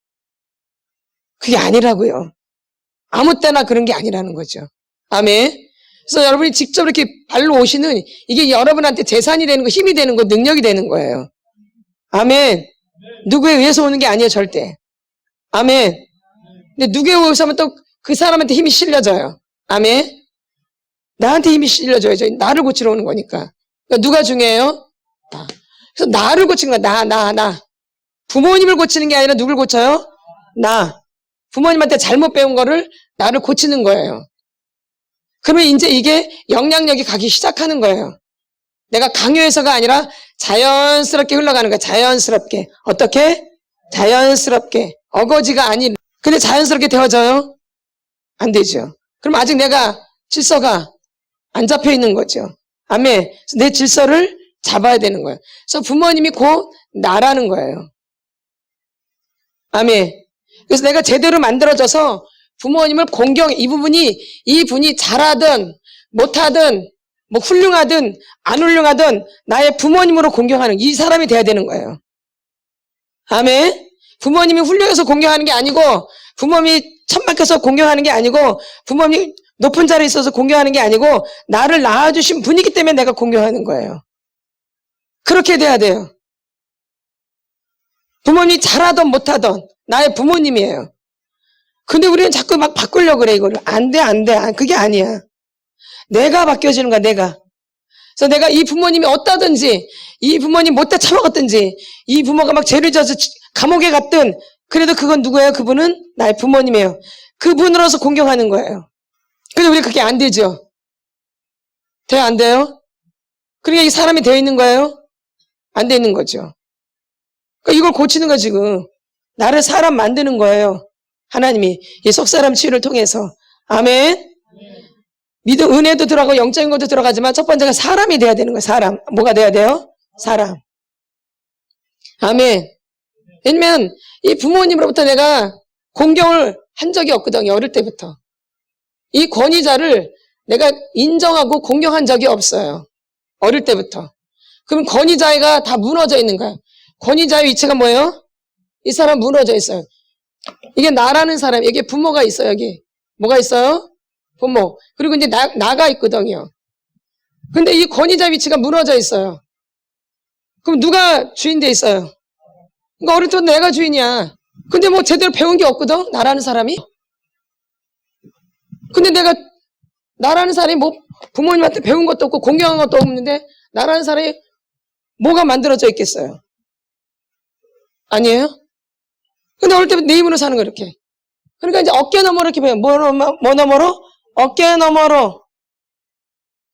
그게 아니라고요. 아무 때나 그런 게 아니라는 거죠. 아멘. 그래서 여러분이 직접 이렇게 발로 오시는 이게 여러분한테 재산이 되는 거, 힘이 되는 거, 능력이 되는 거예요. 아멘. 누구에 의해서 오는 게 아니에요, 절대. 아멘. 근데 누구에 의해서 하면 또 그 사람한테 힘이 실려져요. 아멘. 나한테 힘이 실려져야죠. 나를 고치러 오는 거니까. 그러니까 누가 중요해요? 나. 그래서 나를 고치는 거야. 나. 부모님을 고치는 게 아니라 누굴 고쳐요? 나. 부모님한테 잘못 배운 거를 나를 고치는 거예요. 그러면 이제 이게 영향력이 가기 시작하는 거예요. 내가 강요해서가 아니라 자연스럽게 흘러가는 거야. 자연스럽게. 어떻게? 자연스럽게. 어거지가 아닌. 근데 자연스럽게 되어져요? 안 되죠. 그럼 아직 내가 질서가 안 잡혀 있는 거죠. 아멘. 내 질서를 잡아야 되는 거예요. 그래서 부모님이 곧 나라는 거예요. 아멘. 그래서 내가 제대로 만들어져서 부모님을 이 분이 잘하든 못하든 뭐 훌륭하든 안 훌륭하든 나의 부모님으로 공경하는 이 사람이 돼야 되는 거예요. 아멘. 부모님이 훌륭해서 공경하는 게 아니고 부모님이 천막혀서 공경하는 게 아니고 부모님이 높은 자리에 있어서 공경하는 게 아니고 나를 낳아주신 분이기 때문에 내가 공경하는 거예요. 그렇게 돼야 돼요. 부모님이 잘하던 못하던 나의 부모님이에요. 근데 우리는 자꾸 막 바꾸려고 그래, 이거를. 안 돼. 그게 아니야. 내가 바뀌어지는 거야, 내가. 그래서 내가 이 부모님이 어떠든지, 이 부모님 못다 처먹었든지, 이 부모가 막 죄를 져서 감옥에 갔든, 그래도 그건 누구예요? 그분은 나의 부모님이에요. 그분으로서 공경하는 거예요. 근데 우리 그게 안 되죠? 돼요, 안 돼요? 그러니까 이 사람이 되어 있는 거예요? 안 되어 있는 거죠. 그러니까 이걸 고치는 거 지금. 나를 사람 만드는 거예요. 하나님이 이 속사람 치유를 통해서. 아멘. 믿음, 은혜도 들어가고 영적인 것도 들어가지만 첫 번째가 사람이 돼야 되는 거예요. 사람. 뭐가 돼야 돼요? 사람. 아멘. 왜냐면 이 부모님으로부터 내가 공경을 한 적이 없거든요. 어릴 때부터. 이 권위자를 내가 인정하고 공경한 적이 없어요. 어릴 때부터. 그럼 권위자가 다 무너져 있는 거예요. 권위자의 위치가 뭐예요? 이 사람 무너져 있어요. 이게 나라는 사람, 여기 부모가 있어요. 여기 뭐가 있어요? 부모. 그리고 이제 나가 있거든요. 근데 이 권위자 위치가 무너져 있어요. 그럼 누가 주인 돼 있어요? 그러니까 어릴 때부터 내가 주인이야. 근데 뭐 제대로 배운 게 없거든, 나라는 사람이. 근데 내가 나라는 사람이 뭐 부모님한테 배운 것도 없고 공경한 것도 없는데 나라는 사람이 뭐가 만들어져 있겠어요? 아니에요? 근데 어릴 때부터 내 힘으로 사는 거 이렇게. 그러니까 이제 어깨 너머로 이렇게 배워. 뭐 너머로? 어깨 너머로.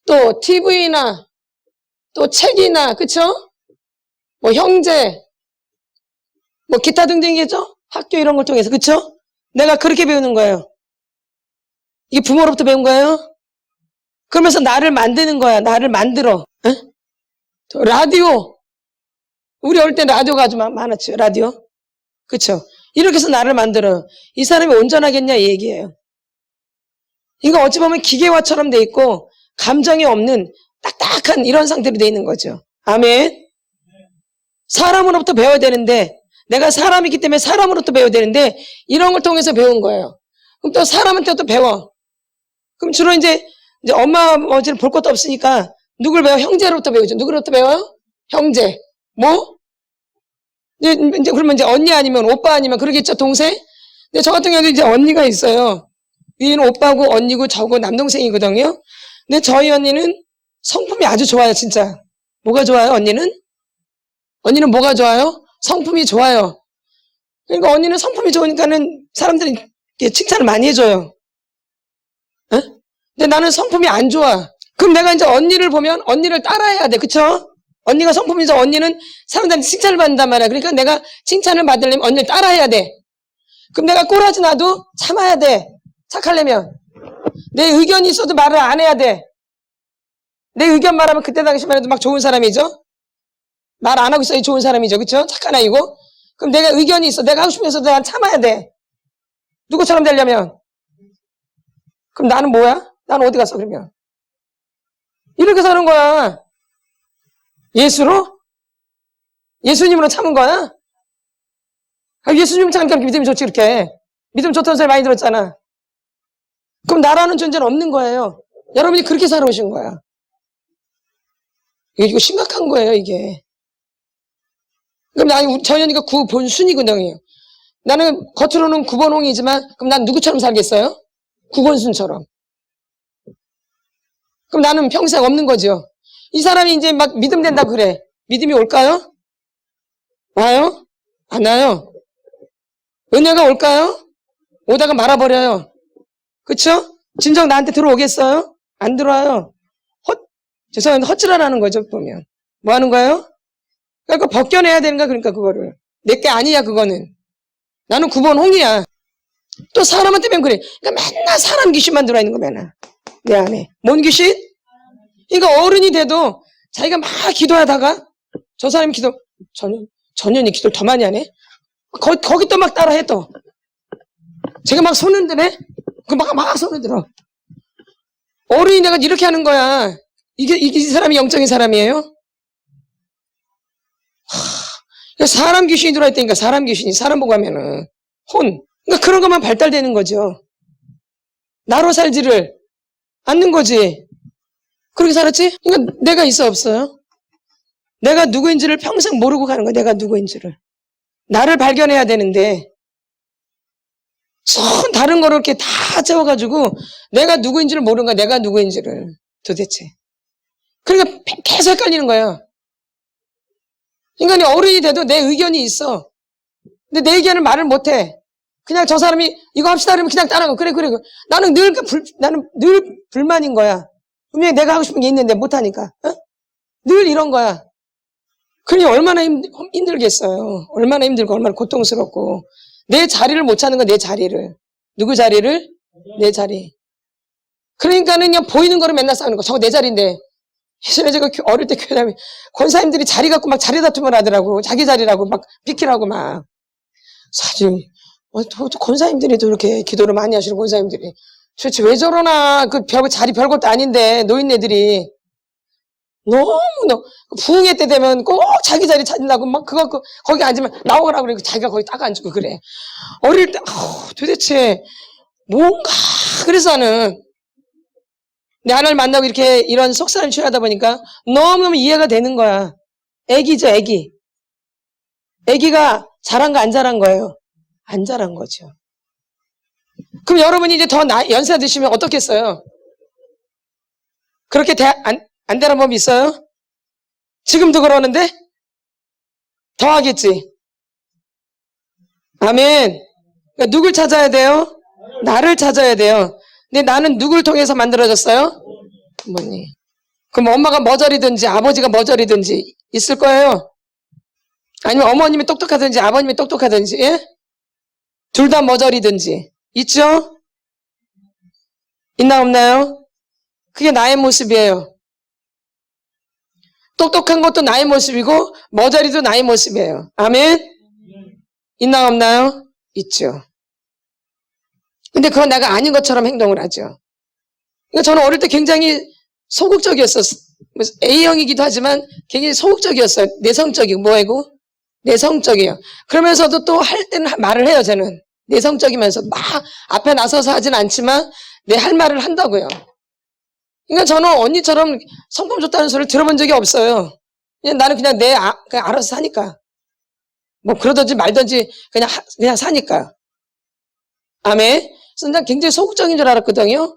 또 TV나 또 책이나, 그쵸? 뭐 형제, 뭐 기타 등등이겠죠? 학교 이런 걸 통해서, 그쵸? 내가 그렇게 배우는 거예요. 이게 부모로부터 배운 거예요? 그러면서 나를 만드는 거야. 나를 만들어. 에? 라디오. 우리 어릴 때 라디오가 아주 많았죠. 라디오. 그쵸? 이렇게 해서 나를 만들어. 이 사람이 온전하겠냐 이 얘기예요. 이거 어찌 보면 기계화처럼 돼 있고 감정이 없는 딱딱한 이런 상태로 돼 있는 거죠. 아멘. 사람으로부터 배워야 되는데, 내가 사람이기 때문에 사람으로부터 배워야 되는데 이런 걸 통해서 배운 거예요. 그럼 또 사람한테 또 배워. 그럼 주로 이제 엄마 아버지를 볼 것도 없으니까 누굴 배워? 형제로부터 배우죠. 누구로부터 배워요? 형제. 뭐? 이제 그러면 이제 언니 아니면 오빠 아니면 그러겠죠, 동생? 근데 저 같은 경우도 이제 언니가 있어요. 위에는 오빠고 언니고 저고 남동생이거든요. 근데 저희 언니는 성품이 아주 좋아요, 진짜. 뭐가 좋아요, 언니는? 언니는 뭐가 좋아요? 성품이 좋아요. 그러니까 언니는 성품이 좋으니까는 사람들이 칭찬을 많이 해줘요. 에? 근데 나는 성품이 안 좋아. 그럼 내가 이제 언니를 보면 언니를 따라해야 돼, 그쵸? 언니가 성품이 좋아. 언니는 사람들한테 칭찬을 받는단 말이야. 그러니까 내가 칭찬을 받으려면 언니를 따라해야 돼. 그럼 내가 꼴하지 나도 참아야 돼. 착하려면. 내 의견이 있어도 말을 안 해야 돼. 내 의견 말하면 그때 당시만 해도 막 좋은 사람이죠? 말 안 하고 있어야 좋은 사람이죠. 그쵸? 착한 아이고. 그럼 내가 의견이 있어. 내가 하고 싶어서 내가 참아야 돼. 누구처럼 되려면. 그럼 나는 뭐야? 나는 어디 갔어, 그러면? 이렇게 사는 거야. 예수로? 예수님으로 참은 거야? 예수님 참으니까 믿음이 좋지, 이렇게. 믿음 좋다는 소리 많이 들었잖아. 그럼 나라는 존재는 없는 거예요. 여러분이 그렇게 살아오신 거야. 이거 심각한 거예요, 이게. 그럼 나는 전현이가 9본순이거든요. 나는 겉으로는 9번홍이지만 그럼 난 누구처럼 살겠어요? 9권순처럼. 그럼 나는 평생 없는 거죠. 이 사람이 이제 막 믿음 된다 그래. 믿음이 올까요? 와요? 안 와요? 은혜가 올까요? 오다가 말아버려요. 그쵸? 진정 나한테 들어오겠어요? 안 들어와요. 죄송한데 헛질하라는 거죠, 보면. 뭐 하는 거예요? 그러니까 벗겨내야 되는 거야, 그러니까 그거를. 내게 아니야, 그거는. 나는 9번 홍이야. 또 사람한테 배면 그래. 그러니까 맨날 사람 귀신만 들어있는 거 맨날. 내 안에. 뭔 귀신? 그러니까 어른이 돼도 자기가 막 기도하다가 저 사람이 전현이 기도를 더 많이 하네? 거기 또 막 따라해 또. 제가 막 손 흔드네? 막 손 흔들어. 어른이 내가 이렇게 하는 거야. 이게 이 사람이 영적인 사람이에요? 사람 귀신이 들어있다니까, 사람 귀신이. 사람 보고 하면은. 그러니까 그런 것만 발달되는 거죠. 나로 살지를 않는 거지. 그렇게 살았지? 그러니까 내가 있어, 없어요? 내가 누구인지를 평생 모르고 가는 거야, 내가 누구인지를. 나를 발견해야 되는데 손 다른 거를 이렇게 다 채워가지고 내가 누구인지를 모르는 거야. 내가 누구인지를 도대체. 그러니까 계속 헷갈리는 거예요. 인간이 어른이 돼도 내 의견이 있어. 근데 내 의견을 말을 못해. 그냥 저 사람이 이거 합시다 그러면 그냥 따라가. 그래. 나는 늘 불만인 거야. 분명히 내가 하고 싶은 게 있는데 못하니까. 어? 늘 이런 거야. 그러니 얼마나 힘들겠어요. 얼마나 힘들고 얼마나 고통스럽고. 내 자리를 못 찾는 거야. 내 자리를. 누구 자리를? 내 자리. 그러니까는 그냥 보이는 거로 맨날 싸우는 거. 저거 내 자리인데. 예전에 제가 어릴 때 교회 다니면 권사님들이 자리 갖고 막 자리 다툼을 하더라고. 자기 자리라고 막 비키라고 막. 사실 권사님들이 또 이렇게 기도를 많이 하시는 권사님들이 도대체 왜 저러나. 그 자리 별것도 아닌데 노인네들이 너무 부흥회 때 되면 꼭 자기 자리 찾는다고 막 거기 앉으면 나오라고 그래. 자기가 거기 딱 앉고 그래. 어릴 때 도대체 뭔가. 그래서 나는 내 하나를 만나고 이렇게 이런 속사를 취하다 보니까 너무너무 이해가 되는 거야. 애기죠, 애기. 애기가 잘한 거 안 잘한 거예요? 안 잘한 거죠. 그럼 여러분이 이제 더 연세 드시면 어떻겠어요? 그렇게 안 되는 법이 있어요? 지금도 그러는데? 더 하겠지. 아멘. 그러니까 누굴 찾아야 돼요? 나를 찾아야 돼요. 근데 나는 누굴 통해서 만들어졌어요? 어머니. 그럼 엄마가 머저리든지 아버지가 머저리든지 있을 거예요? 아니면 어머님이 똑똑하든지 아버님이 똑똑하든지, 예? 둘 다 머저리든지 있죠? 있나 없나요? 그게 나의 모습이에요. 똑똑한 것도 나의 모습이고 머저리도 나의 모습이에요. 아멘? 있나 없나요? 있죠. 근데 그건 내가 아닌 것처럼 행동을 하죠. 그러니까 저는 어릴 때 굉장히 소극적이었어요. A형이기도 하지만 굉장히 소극적이었어요. 내성적이고 뭐이고? 내성적이에요. 그러면서도 또 할 때는 말을 해요. 저는 내성적이면서 막 앞에 나서서 하진 않지만 내 할 말을 한다고요. 그러니까 저는 언니처럼 성품 좋다는 소리를 들어본 적이 없어요. 나는 그냥 그냥 알아서 사니까. 뭐 그러든지 말든지 그냥 사니까. 아멘. 그래서 난 굉장히 소극적인 줄 알았거든요.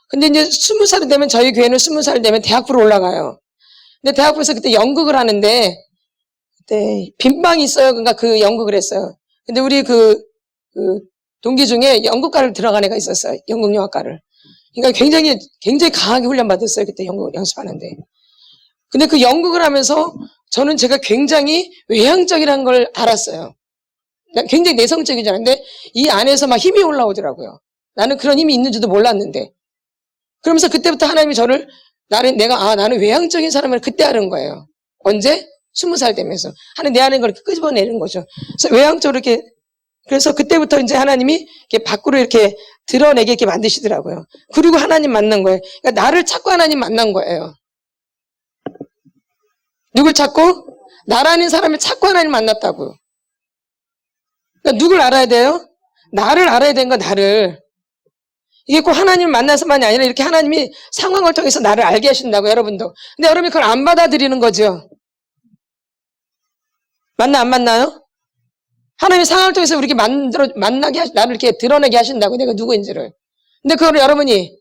근데 이제 20살이 되면 저희 교회는 20살 되면 대학부로 올라가요. 근데 대학부에서 그때 연극을 하는데 그때 빈방이 있어요. 그러니까 그 연극을 했어요. 근데 우리 그 동기 중에 연극과를 들어간 애가 있었어요. 연극영화과를. 그러니까 굉장히 강하게 훈련받았어요. 그때 연극 연습하는데. 근데 그 연극을 하면서 저는 제가 굉장히 외향적이라는 걸 알았어요. 굉장히 내성적인 줄 알았는데 이 안에서 막 힘이 올라오더라고요. 나는 그런 힘이 있는지도 몰랐는데. 그러면서 그때부터 하나님이 저를 나는 외향적인 사람을 그때 아는 거예요. 언제? 20살 되면서. 하나님 내 안에 걸 끄집어내는 거죠. 그래서 외향적으로 이렇게. 그래서 그때부터 이제 하나님이 이렇게 밖으로 이렇게 드러내게 이렇게 만드시더라고요. 그리고 하나님 만난 거예요. 그러니까 나를 찾고 하나님 만난 거예요. 누굴 찾고? 나라는 사람을 찾고 하나님 만났다고요. 그러니까 누굴 알아야 돼요? 나를 알아야 되는 거야, 나를. 이게 꼭 하나님을 만나서만이 아니라 이렇게 하나님이 상황을 통해서 나를 알게 하신다고, 여러분도. 근데 여러분이 그걸 안 받아들이는 거죠. 맞나, 안 맞나요? 하나님이 상황을 통해서 우리 이렇게 나를 이렇게 드러내게 하신다고, 내가 누구인지를. 근데 그걸 여러분이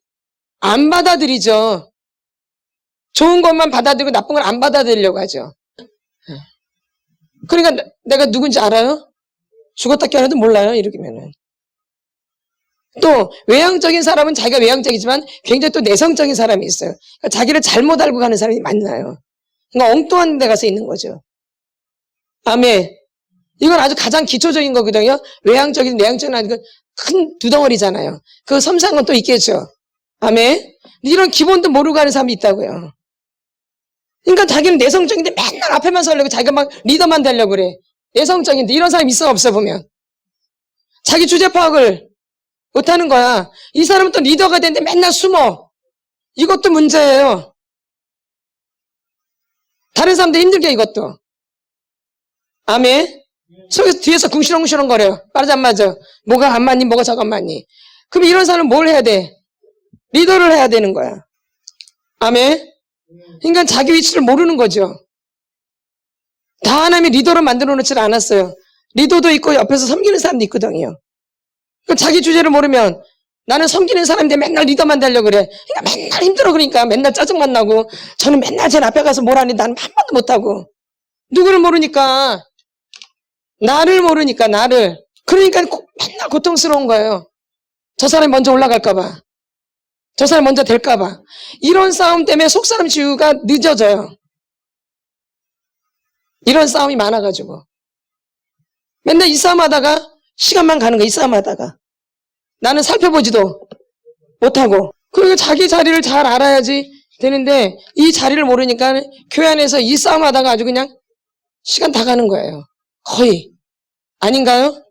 안 받아들이죠. 좋은 것만 받아들이고 나쁜 걸 안 받아들이려고 하죠. 그러니까 내가 누군지 알아요? 죽었다 깨어나도 몰라요, 이러면은. 또 외향적인 사람은 자기가 외향적이지만 굉장히 또 내성적인 사람이 있어요. 그러니까 자기를 잘못 알고 가는 사람이 많나요. 그러니까 엉뚱한 데 가서 있는 거죠. 아멘. 이건 아주 가장 기초적인 거거든요. 외향적인 내향적인 아니고 큰 두 덩어리잖아요. 그 섬세한 건 또 있겠죠. 아멘. 이런 기본도 모르고 하는 사람이 있다고요. 그러니까 자기는 내성적인데 맨날 앞에만 서려고 자기가 막 리더만 되려고 그래. 내성적인데 이런 사람이 있어 없어 보면. 자기 주제 파악을 못하는 거야. 이 사람은 또 리더가 되는데 맨날 숨어. 이것도 문제예요. 다른 사람들 힘들게 이것도. 아멘. 속에서 뒤에서 궁시렁궁시렁 거려요. 빠르지 안 맞아. 뭐가 안 맞니? 뭐가 저가 안 맞니? 그럼 이런 사람은 뭘 해야 돼? 리더를 해야 되는 거야. 아멘. 그러니까 자기 위치를 모르는 거죠. 다 하나님이 리더로 만들어 놓지 않았어요. 리더도 있고 옆에서 섬기는 사람도 있거든요. 자기 주제를 모르면 나는 섬기는 사람인데 맨날 리더만 되려고 그래. 그러니까 맨날 힘들어. 그러니까 맨날 짜증만 나고 저는 맨날 제 앞에 가서 뭘 하니 나는 한 번도 못하고. 누구를 모르니까, 나를 모르니까 나를. 그러니까 맨날 고통스러운 거예요. 저 사람이 먼저 올라갈까 봐. 저 사람이 먼저 될까 봐. 이런 싸움 때문에 속사람 치유가 늦어져요. 이런 싸움이 많아가지고. 맨날 이 싸움 하다가 시간만 가는 거야. 이 싸움 하다가. 나는 살펴보지도 못하고. 그리고 자기 자리를 잘 알아야지 되는데 이 자리를 모르니까 교회 안에서 이 싸움 하다가 아주 그냥 시간 다 가는 거예요. 거의. 아닌가요?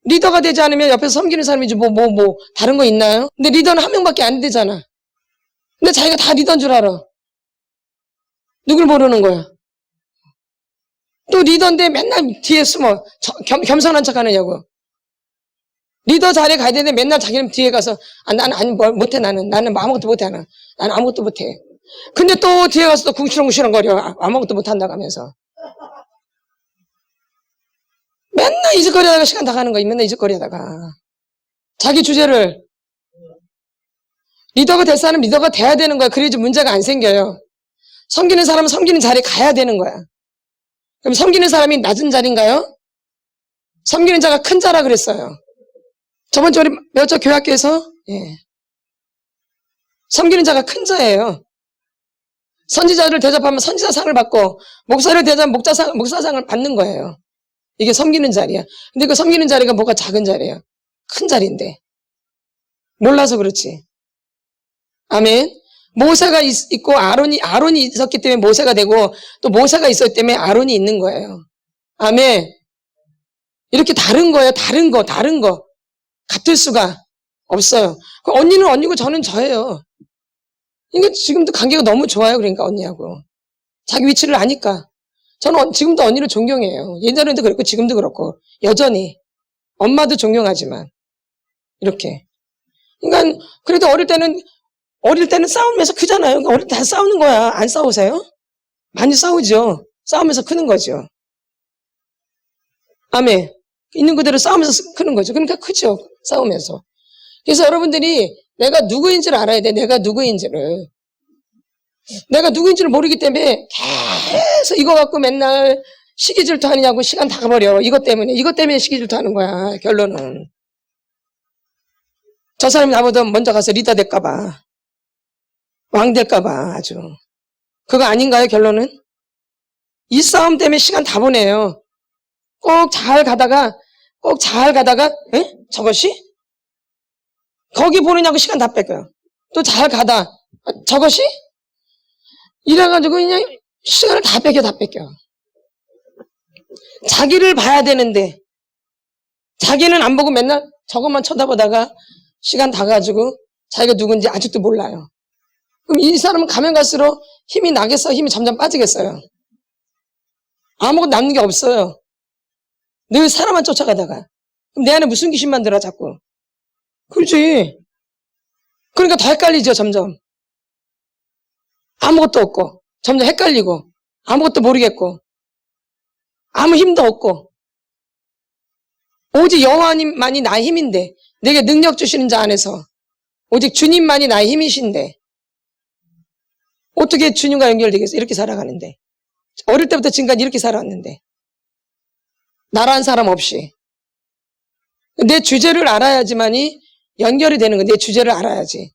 리더가 되지 않으면 옆에서 섬기는 사람이지 다른 거 있나요? 근데 리더는 한 명밖에 안 되잖아. 근데 자기가 다 리더인 줄 알아. 누굴 모르는 거야. 또 리더인데 맨날 뒤에 숨어 겸손한 척 하느냐고. 리더 자리에 가야 되는데 맨날 자기는 뒤에 가서 나는 못해. 나는 아무것도 못해. 나는 아무것도 못해. 근데 또 뒤에 가서 또 궁시렁궁시렁거려. 아무것도 못한다고 하면서. 맨날 이직거리다가 시간 다 가는 거야. 맨날 이직거리다가. 자기 주제를. 리더가 될 사람은 리더가 돼야 되는 거야. 그래야지 문제가 안 생겨요. 섬기는 사람은 섬기는 자리에 가야 되는 거야. 그럼 섬기는 사람이 낮은 자리인가요? 섬기는 자가 큰 자라 그랬어요. 저번 주에 몇주 교회학교에서 섬기는 자가 큰 자예요. 선지자를 대접하면 선지자상을 받고 목사를 대접하면 목사상을 받는 거예요. 이게 섬기는 자리야. 근데 그 섬기는 자리가 뭐가 작은 자리예요. 큰 자리인데. 몰라서 그렇지. 아멘. 모세가 있고 아론이 있었기 때문에 모세가 되고 또 모세가 있었기 때문에 아론이 있는 거예요. 아멘. 이렇게 다른 거예요. 다른 거. 같을 수가 없어요. 언니는 언니고 저는 저예요. 이게 지금도 관계가 너무 좋아요. 그러니까 언니하고. 자기 위치를 아니까. 저는 지금도 언니를 존경해요. 예전에도 그렇고 지금도 그렇고 여전히. 엄마도 존경하지만 이렇게. 그러니까 그래도 어릴 때는 싸우면서 크잖아요. 그러니까 어릴 때 다 싸우는 거야. 안 싸우세요? 많이 싸우죠. 싸우면서 크는 거죠. 아멘. 있는 그대로 싸우면서 크는 거죠. 그러니까 크죠. 싸우면서. 그래서 여러분들이 내가 누구인지를 알아야 돼. 내가 누구인지를. 내가 누구인지를 모르기 때문에 계속 이거 갖고 맨날 시기 질투하느냐고 시간 다 가버려. 이것 때문에 시기 질투하는 거야. 결론은. 저 사람이 나보다 먼저 가서 리더 될까봐. 왕 될까봐 아주. 그거 아닌가요, 결론은? 이 싸움 때문에 시간 다 보내요. 꼭 잘 가다가, 저것이? 거기 보느냐고 시간 다 뺏겨요. 또 잘 가다, 저것이? 이래가지고 그냥 시간을 다 뺏겨. 자기를 봐야 되는데, 자기는 안 보고 맨날 저것만 쳐다보다가 시간 다 가지고 자기가 누군지 아직도 몰라요. 그럼 이 사람은 가면 갈수록 힘이 나겠어요? 힘이 점점 빠지겠어요? 아무것도 남는 게 없어요. 늘 사람만 쫓아가다가. 그럼 내 안에 무슨 귀신만 들어 자꾸. 그렇지. 그러니까 더 헷갈리죠, 점점. 아무것도 없고 점점 헷갈리고 아무것도 모르겠고 아무 힘도 없고 오직 여호와님만이 나의 힘인데 내게 능력 주시는 자 안에서 오직 주님만이 나의 힘이신데 어떻게 주님과 연결되겠어요? 이렇게 살아가는데 어릴 때부터 지금까지 이렇게 살아왔는데 나란 사람 없이 내 주제를 알아야지만이 연결이 되는 거야. 내 주제를 알아야지.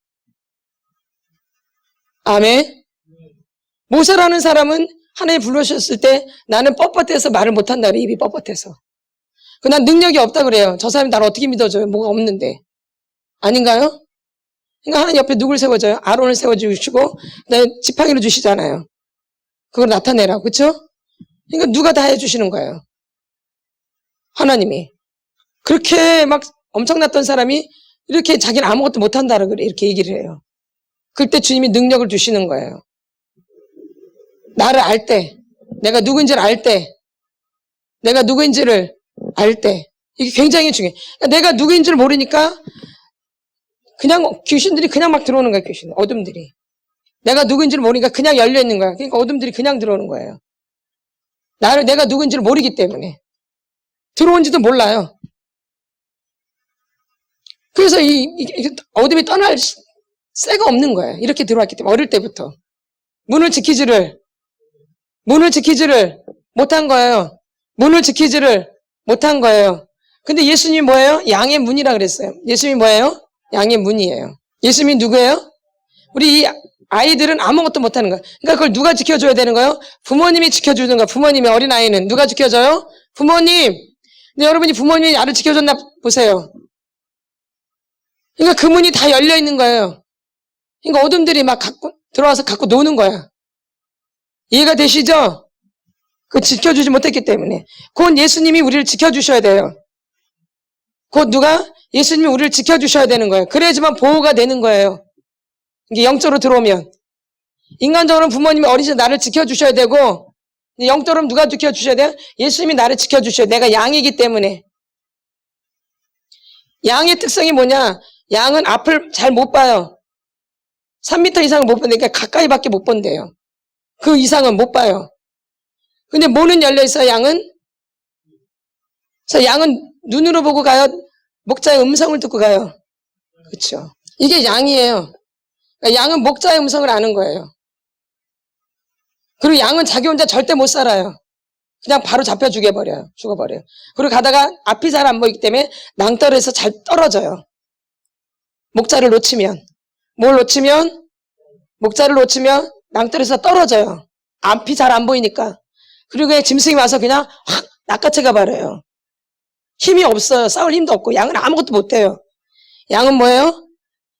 아멘. 모세라는 사람은 하나님 불러주셨을 때 나는 뻣뻣해서 말을 못한다 그래. 입이 뻣뻣해서. 난 능력이 없다 그래요. 저 사람이 나를 어떻게 믿어줘요? 뭐가 없는데. 아닌가요? 그러니까 하나님 옆에 누굴 세워줘요? 아론을 세워주시고 지팡이를 주시잖아요. 그걸 나타내라고. 그렇죠? 그러니까 누가 다 해주시는 거예요. 하나님이. 그렇게 막 엄청났던 사람이 이렇게 자기는 아무것도 못한다 그래. 이렇게 얘기를 해요. 그때 주님이 능력을 주시는 거예요. 나를 알 때, 내가 누구인지를 알 때, 내가 누구인지를 알 때, 이게 굉장히 중요해. 그러니까 내가 누구인지를 모르니까 그냥 귀신들이 그냥 막 들어오는 거야, 귀신. 어둠들이. 내가 누구인지를 모르니까 그냥 열려 있는 거야. 그러니까 어둠들이 그냥 들어오는 거예요. 내가 누구인지를 모르기 때문에. 들어온지도 몰라요. 그래서 이 어둠이 떠날 새가 없는 거예요. 이렇게 들어왔기 때문에 어릴 때부터 문을 지키지를 못한 거예요. 문을 지키지를 못한 거예요. 근데 예수님이 뭐예요? 양의 문이라 그랬어요. 예수님이 뭐예요? 양의 문이에요. 예수님이 누구예요? 우리 이 아이들은 아무것도 못하는 거예요. 그러니까 그걸 누가 지켜줘야 되는 거예요? 부모님이 지켜주는 거예요. 부모님이 어린아이는 누가 지켜줘요? 부모님. 근데 여러분이 부모님이 나를 지켜줬나 보세요. 그러니까 그 문이 다 열려 있는 거예요. 그러니까 어둠들이 막 들어와서 갖고 노는 거야. 이해가 되시죠? 그 지켜주지 못했기 때문에. 곧 예수님이 우리를 지켜주셔야 돼요. 곧 누가? 예수님이 우리를 지켜주셔야 되는 거예요. 그래야지만 보호가 되는 거예요. 이게 영적으로 들어오면. 인간적으로는 부모님이 어린 시절 나를 지켜주셔야 되고, 영적으로는 누가 지켜주셔야 돼요? 예수님이 나를 지켜주셔야 돼요. 내가 양이기 때문에. 양의 특성이 뭐냐? 양은 앞을 잘 못 봐요. 3m 이상을 못 보니까 가까이밖에 못 본대요. 그 이상은 못 봐요. 근데 뭐는 열려 있어요, 양은? 그래서 양은 눈으로 보고 가요? 목자의 음성을 듣고 가요? 그렇죠. 이게 양이에요. 그러니까 양은 목자의 음성을 아는 거예요. 그리고 양은 자기 혼자 절대 못 살아요. 그냥 바로 잡혀 죽어버려요. 그리고 가다가 앞이 잘 안 보이기 때문에 낭떠러에서 잘 떨어져요. 목자를 놓치면. 뭘 놓치면? 목자를 놓치면 낭떠러에서 떨어져요. 앞이 잘 안 보이니까. 그리고 그냥 짐승이 와서 그냥 확 낚아채가 버려요. 힘이 없어요. 싸울 힘도 없고. 양은 아무것도 못해요. 양은 뭐예요?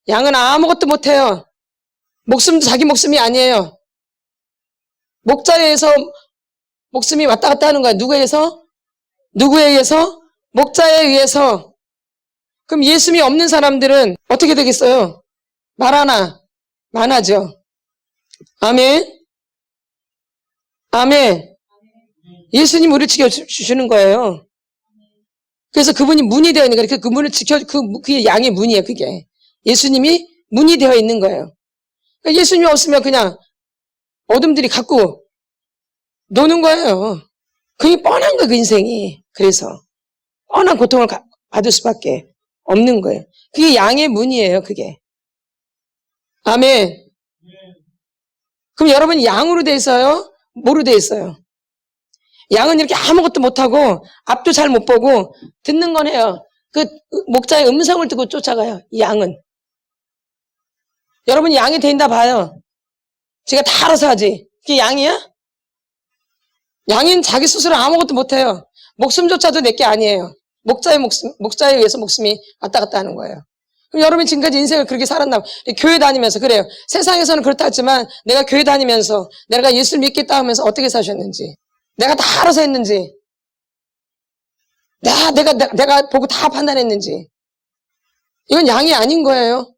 양은 아무것도 못해요. 목숨도 자기 목숨이 아니에요. 목자에 의해서 목숨이 왔다 갔다 하는 거야. 누구에 의해서? 누구에 의해서? 목자에 의해서. 그럼 예수님이 없는 사람들은 어떻게 되겠어요? 말하나? 만하죠. 아멘. 아멘. 예수님 우리를 지켜주시는 거예요. 그래서 그분이 문이 되어 있는 거예요. 그 문을 그게 양의 문이에요, 그게. 예수님이 문이 되어 있는 거예요. 그러니까 예수님이 없으면 그냥 어둠들이 갖고 노는 거예요. 그게 뻔한 거예요, 그 인생이. 그래서 뻔한 고통을 받을 수밖에 없는 거예요. 그게 양의 문이에요, 그게. 아멘. 그럼 여러분 양으로 돼 있어요? 뭐로 돼 있어요? 양은 이렇게 아무것도 못하고 앞도 잘 못 보고 듣는 건 해요. 그 목자의 음성을 듣고 쫓아가요. 이 양은. 여러분 양이 된다 봐요. 제가 다 알아서 하지. 그게 양이야? 양인 자기 스스로 아무것도 못해요. 목숨조차도 내게 아니에요. 목자에 의해서 목숨이 왔다 갔다 하는 거예요. 그럼 여러분 지금까지 인생을 그렇게 살았나? 교회 다니면서 그래요. 세상에서는 그렇다 했지만 내가 교회 다니면서 내가 예수를 믿겠다 하면서 어떻게 사셨는지, 내가 다 알아서 했는지, 내가 보고 다 판단했는지, 이건 양이 아닌 거예요.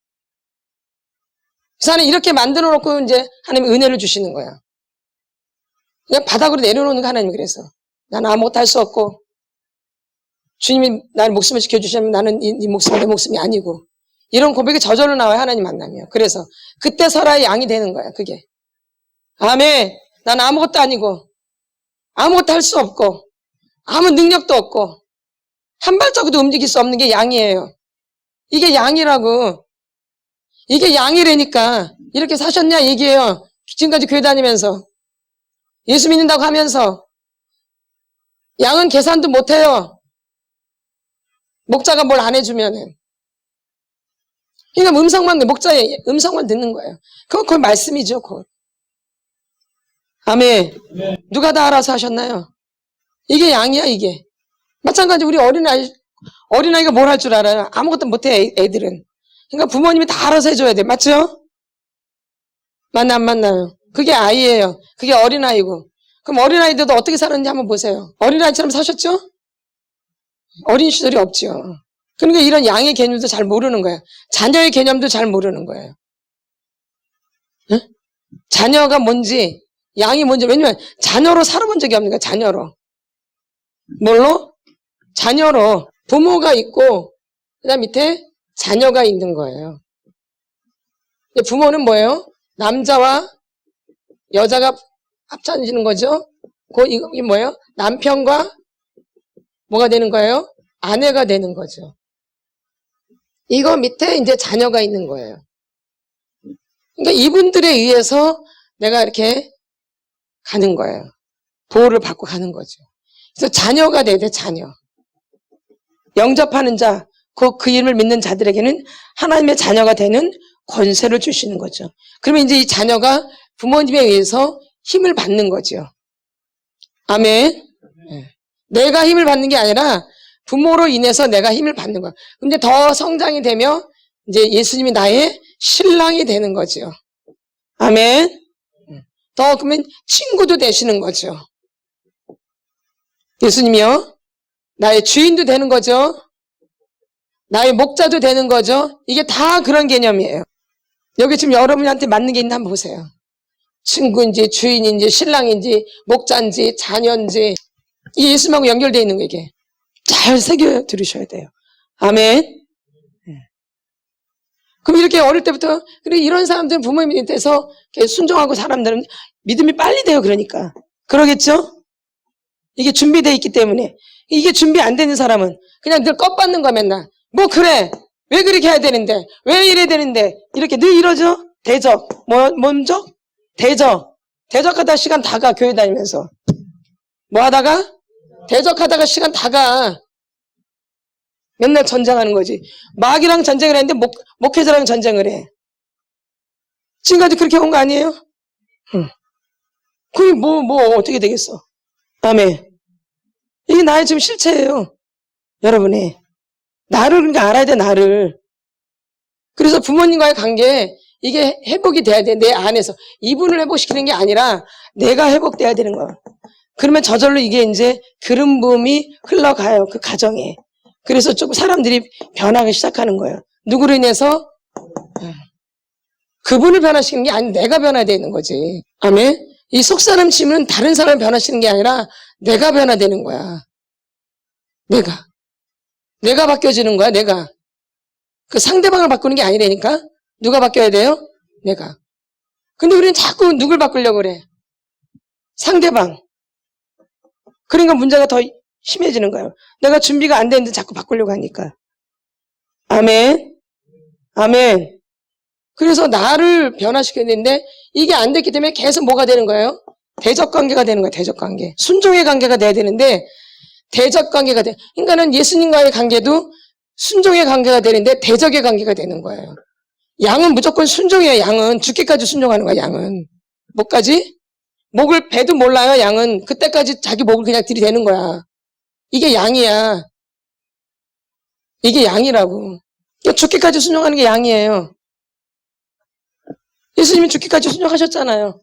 세상에 이렇게 만들어 놓고 이제 하나님이 은혜를 주시는 거야. 그냥 바닥으로 내려놓는 거 하나님이 그래서. 나는 아무것도 할 수 없고, 주님이 나를 목숨을 지켜주시면 나는 네 목숨이 내 목숨이 아니고, 이런 고백이 저절로 나와요, 하나님 만나면. 그래서 그때 설아의 양이 되는 거야, 그게. 아멘. 난 아무것도 아니고, 아무것도 할 수 없고, 아무 능력도 없고, 한 발자국도 움직일 수 없는 게 양이에요. 이게 양이라고. 이게 양이라니까 이렇게 사셨냐 얘기해요. 지금까지 교회 다니면서 예수 믿는다고 하면서. 양은 계산도 못해요. 목자가 뭘 안 해주면은. 그러니까 목자의 음성만 듣는 거예요. 그건 말씀이죠. 그건. 아멘. 누가 다 알아서 하셨나요? 이게 양이야, 이게. 마찬가지 우리 어린아이가 뭘 할 줄 알아요? 아무것도 못해, 애들은. 그러니까 부모님이 다 알아서 해줘야 돼. 맞죠? 맞나 안 맞나요? 그게 아이예요. 그게 어린아이고. 그럼 어린아이들도 어떻게 살았는지 한번 보세요. 어린아이처럼 사셨죠? 어린 시절이 없죠. 그러니까 이런 양의 개념도 잘 모르는 거예요. 자녀의 개념도 잘 모르는 거예요. 응? 자녀가 뭔지, 양이 뭔지. 왜냐면 자녀로 살아본 적이 없는 거예요. 자녀로. 뭘로? 자녀로. 부모가 있고 그다음 밑에 자녀가 있는 거예요. 부모는 뭐예요? 남자와 여자가 합쳐지는 거죠. 이게 뭐예요? 남편과 뭐가 되는 거예요? 아내가 되는 거죠. 이거 밑에 이제 자녀가 있는 거예요. 그러니까 이분들에 의해서 내가 이렇게 가는 거예요. 보호를 받고 가는 거죠. 그래서 자녀가 돼야 돼, 자녀. 영접하는 자, 그 이름을 믿는 자들에게는 하나님의 자녀가 되는 권세를 주시는 거죠. 그러면 이제 이 자녀가 부모님에 의해서 힘을 받는 거죠. 아멘. 내가 힘을 받는 게 아니라 부모로 인해서 내가 힘을 받는 거야. 근데 더 성장이 되며 이제 예수님이 나의 신랑이 되는 거죠. 아멘. 더 그러면 친구도 되시는 거죠. 예수님이요. 나의 주인도 되는 거죠. 나의 목자도 되는 거죠. 이게 다 그런 개념이에요. 여기 지금 여러분한테 맞는 게 있나 한번 보세요. 친구인지 주인인지 신랑인지 목자인지 자녀인지 이 예수님하고 연결되어 있는 거 이게. 잘 새겨 들으셔야 돼요. 아멘. 그럼 이렇게 어릴 때부터 그래 이런 사람들은 부모님 밑에서 순종하고 사람들은 믿음이 빨리 돼요. 그러니까. 그러겠죠? 이게 준비되어 있기 때문에. 이게 준비 안 되는 사람은 그냥 늘 껍받는 거야 맨날. 뭐 그래. 왜 그렇게 해야 되는데. 왜 이래야 되는데. 이렇게 늘 이러죠. 대적. 뭔적? 대적. 대적하다 시간 다 가. 교회 다니면서. 뭐 하다가? 대적하다가 시간 다 가. 맨날 전쟁하는 거지. 마귀랑 전쟁을 했는데 목회자랑 전쟁을 해. 지금까지 그렇게 온 거 아니에요? 그게 뭐 어떻게 되겠어? 아멘. 이게 나의 지금 실체예요. 여러분이. 나를 그러니까 알아야 돼, 나를. 그래서 부모님과의 관계, 이게 회복이 돼야 돼, 내 안에서. 이분을 회복시키는 게 아니라 내가 회복돼야 되는 거야. 그러면 저절로 이게 이제 기름 부음이 흘러가요, 그 가정에. 그래서 조금 사람들이 변하기 시작하는 거예요. 누구로 인해서? 그분을 변화시키는 게 아니라 내가 변화되는 거지. 아멘? 이 속사람 치면 다른 사람을 변화시키는 게 아니라 내가 변화되는 거야. 내가 바뀌어지는 거야, 내가. 그 상대방을 바꾸는 게 아니라니까? 누가 바뀌어야 돼요? 내가. 근데 우리는 자꾸 누굴 바꾸려고 그래? 상대방. 그러니까 문제가 더 심해지는 거예요. 내가 준비가 안 됐는데 자꾸 바꾸려고 하니까. 아멘. 아멘. 그래서 나를 변화시켜야 되는데 이게 안 됐기 때문에 계속 뭐가 되는 거예요? 대적관계가 되는 거예요. 대적관계. 순종의 관계가 돼야 되는데 대적관계가 돼. 그러니까는 예수님과의 관계도 순종의 관계가 되는데 대적의 관계가 되는 거예요. 양은 무조건 순종이에요. 양은 죽기까지 순종하는 거야. 양은 뭐까지? 목을 배도 몰라요. 양은 그때까지 자기 목을 그냥 들이대는 거야. 이게 양이야. 이게 양이라고. 그러니까 죽기까지 순종하는 게 양이에요. 예수님이 죽기까지 순종하셨잖아요.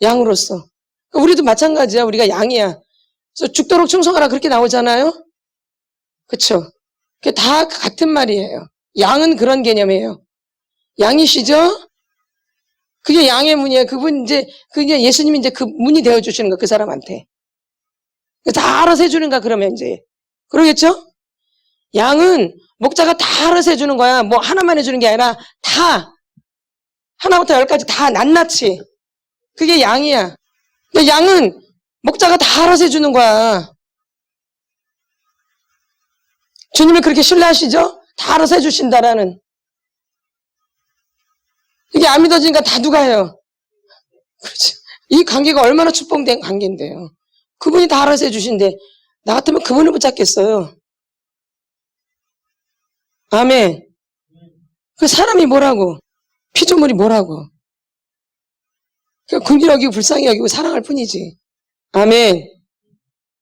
양으로서. 우리도 마찬가지야. 우리가 양이야. 그래서 죽도록 충성하라 그렇게 나오잖아요. 그쵸? 그게 다 같은 말이에요. 양은 그런 개념이에요. 양이시죠? 그게 양의 문이에요. 그게 예수님이 이제 그 문이 되어주시는 거, 그 사람한테. 다 알아서 해주는 거야, 그러면 이제. 그러겠죠? 양은 목자가 다 알아서 해주는 거야. 뭐 하나만 해주는 게 아니라 다. 하나부터 열까지 다 낱낱이. 그게 양이야. 근데 양은 목자가 다 알아서 해주는 거야. 주님을 그렇게 신뢰하시죠? 다 알아서 해주신다라는. 이게 안 믿어지니까 다 누가 해요? 그렇지. 이 관계가 얼마나 축복된 관계인데요. 그분이 다 알아서 해주신데 나 같으면 그분을 붙잡겠어요. 아멘. 그 사람이 뭐라고? 피조물이 뭐라고? 긍휼히 여기고 불쌍히 여기고 사랑할 뿐이지. 아멘.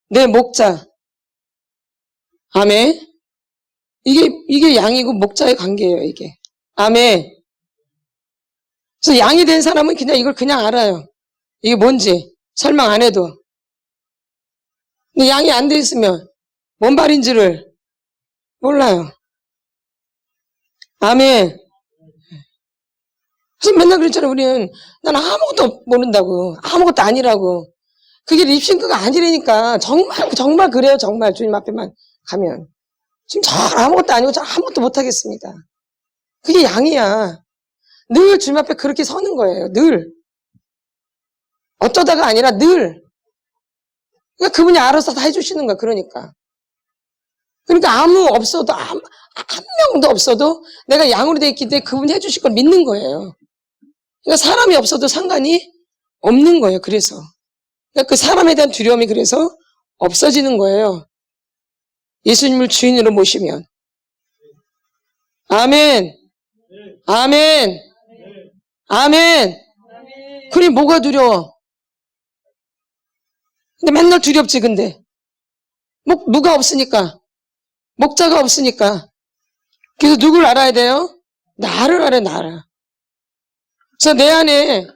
내 목자. 아멘. 이게 양이고 목자의 관계예요, 이게. 아멘. 그래서 양이 된 사람은 그냥 이걸 그냥 알아요. 이게 뭔지 설명 안 해도. 근데 양이 안 돼 있으면 뭔 말인지를 몰라요. 아멘. 그래서 맨날 그랬잖아요. 우리는 난 아무것도 모른다고. 아무것도 아니라고. 그게 립싱크가 아니라니까. 정말 그래요. 정말 주님 앞에만 가면. 지금 저 아무것도 아니고 저 아무것도 못하겠습니다. 그게 양이야. 늘 주님 앞에 그렇게 서는 거예요. 늘. 어쩌다가 아니라 늘. 그러니까 그분이 알아서 다 해주시는 거야. 그러니까. 그러니까 한 명도 없어도 내가 양으로 돼 있기 때문에 그분이 해주실 걸 믿는 거예요. 그러니까 사람이 없어도 상관이 없는 거예요. 그래서. 그러니까 그 사람에 대한 두려움이 그래서 없어지는 거예요. 예수님을 주인으로 모시면. 아멘. 아멘. 아멘. 그래, 뭐가 두려워? 근데 맨날 두렵지, 근데. 누가 없으니까. 목자가 없으니까. 그래서 누굴 알아야 돼요? 나를 알아야, 나를. 그래서 내 안에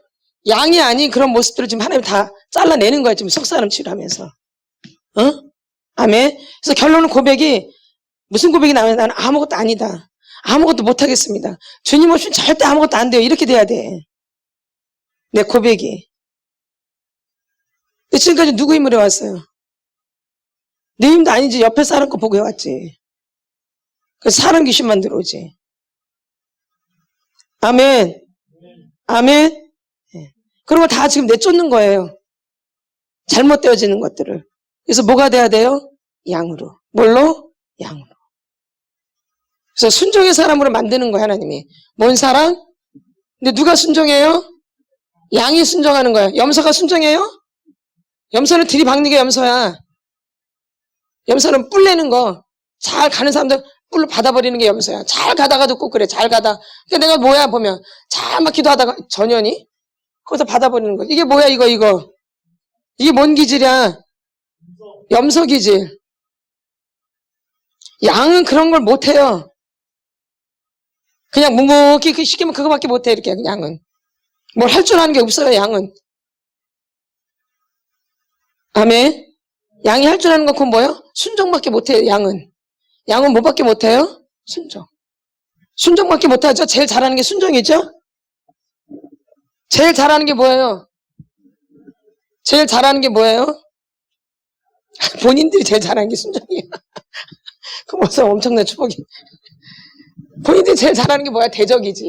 양이 아닌 그런 모습들을 지금 하나님 다 잘라내는 거야, 지금 속사람 치료하면서. 아멘. 그래서 결론은 고백이, 무슨 고백이 나오면 나는 아무것도 아니다. 아무것도 못하겠습니다. 주님 없이는 절대 아무것도 안 돼요. 이렇게 돼야 돼. 내 고백이. 근데 지금까지 누구 힘으로 해왔어요? 내 힘도 아니지. 옆에 사람 거 보고 해왔지. 그래서 사람 귀신만 들어오지. 아멘. 아멘. 그런 거 다 지금 내쫓는 거예요. 잘못되어지는 것들을. 그래서 뭐가 돼야 돼요? 양으로. 뭘로? 양으로. 그래서 순종의 사람으로 만드는 거예요, 하나님이. 뭔 사람? 근데 누가 순종해요? 양이 순종하는 거예요. 염소가 순종해요? 염소는 들이박는 게 염소야. 염소는 뿔 내는 거. 잘 가는 사람들 뿔로 받아버리는 게 염소야. 잘 가다가도 꼭 그래. 잘 가다. 그러니까 내가 뭐야 보면 잘 막 기도하다가 전현이 거기서 받아버리는 거. 이게 뭐야 이거. 이게 뭔 기질이야? 염소 기질. 양은 그런 걸 못해요. 그냥 묵묵히 시키면 그거밖에 못해. 이렇게 양은. 뭘 할 줄 아는 게 없어요. 양은. 아멘. 양이 할 줄 아는 건 그건 뭐예요? 순종밖에 못해요. 양은 뭐밖에 못해요? 순종. 순종밖에 못하죠. 제일 잘하는 게 순종이죠. 제일 잘하는 게 뭐예요? 제일 잘하는 게 뭐예요? 본인들이 제일 잘하는 게 순종이에요. 그럼 벌써 엄청난 축복이. 본인들이 제일 잘하는 게 뭐야? 대적이지.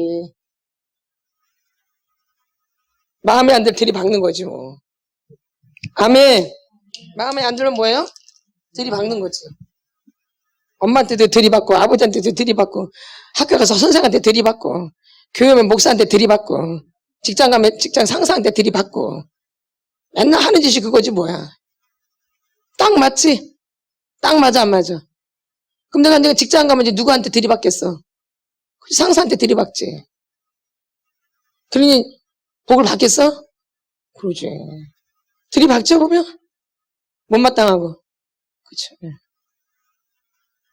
마음에 안 들 들이박는 거지 뭐. 아멘. 마음에 안 들면 뭐예요? 들이박는 거지. 엄마한테도 들이받고, 아버지한테도 들이받고, 학교 가서 선생한테 들이받고, 교회 오면 목사한테 들이받고, 직장 가면 직장 상사한테 들이받고, 맨날 하는 짓이 그거지 뭐야. 딱 맞지? 딱 맞아 안 맞아? 그럼 내가 직장 가면 이제 누구한테 들이받겠어? 상사한테 들이받지. 그러니 복을 받겠어? 그러지. 들이박죠 보면? 못마땅하고. 그쵸.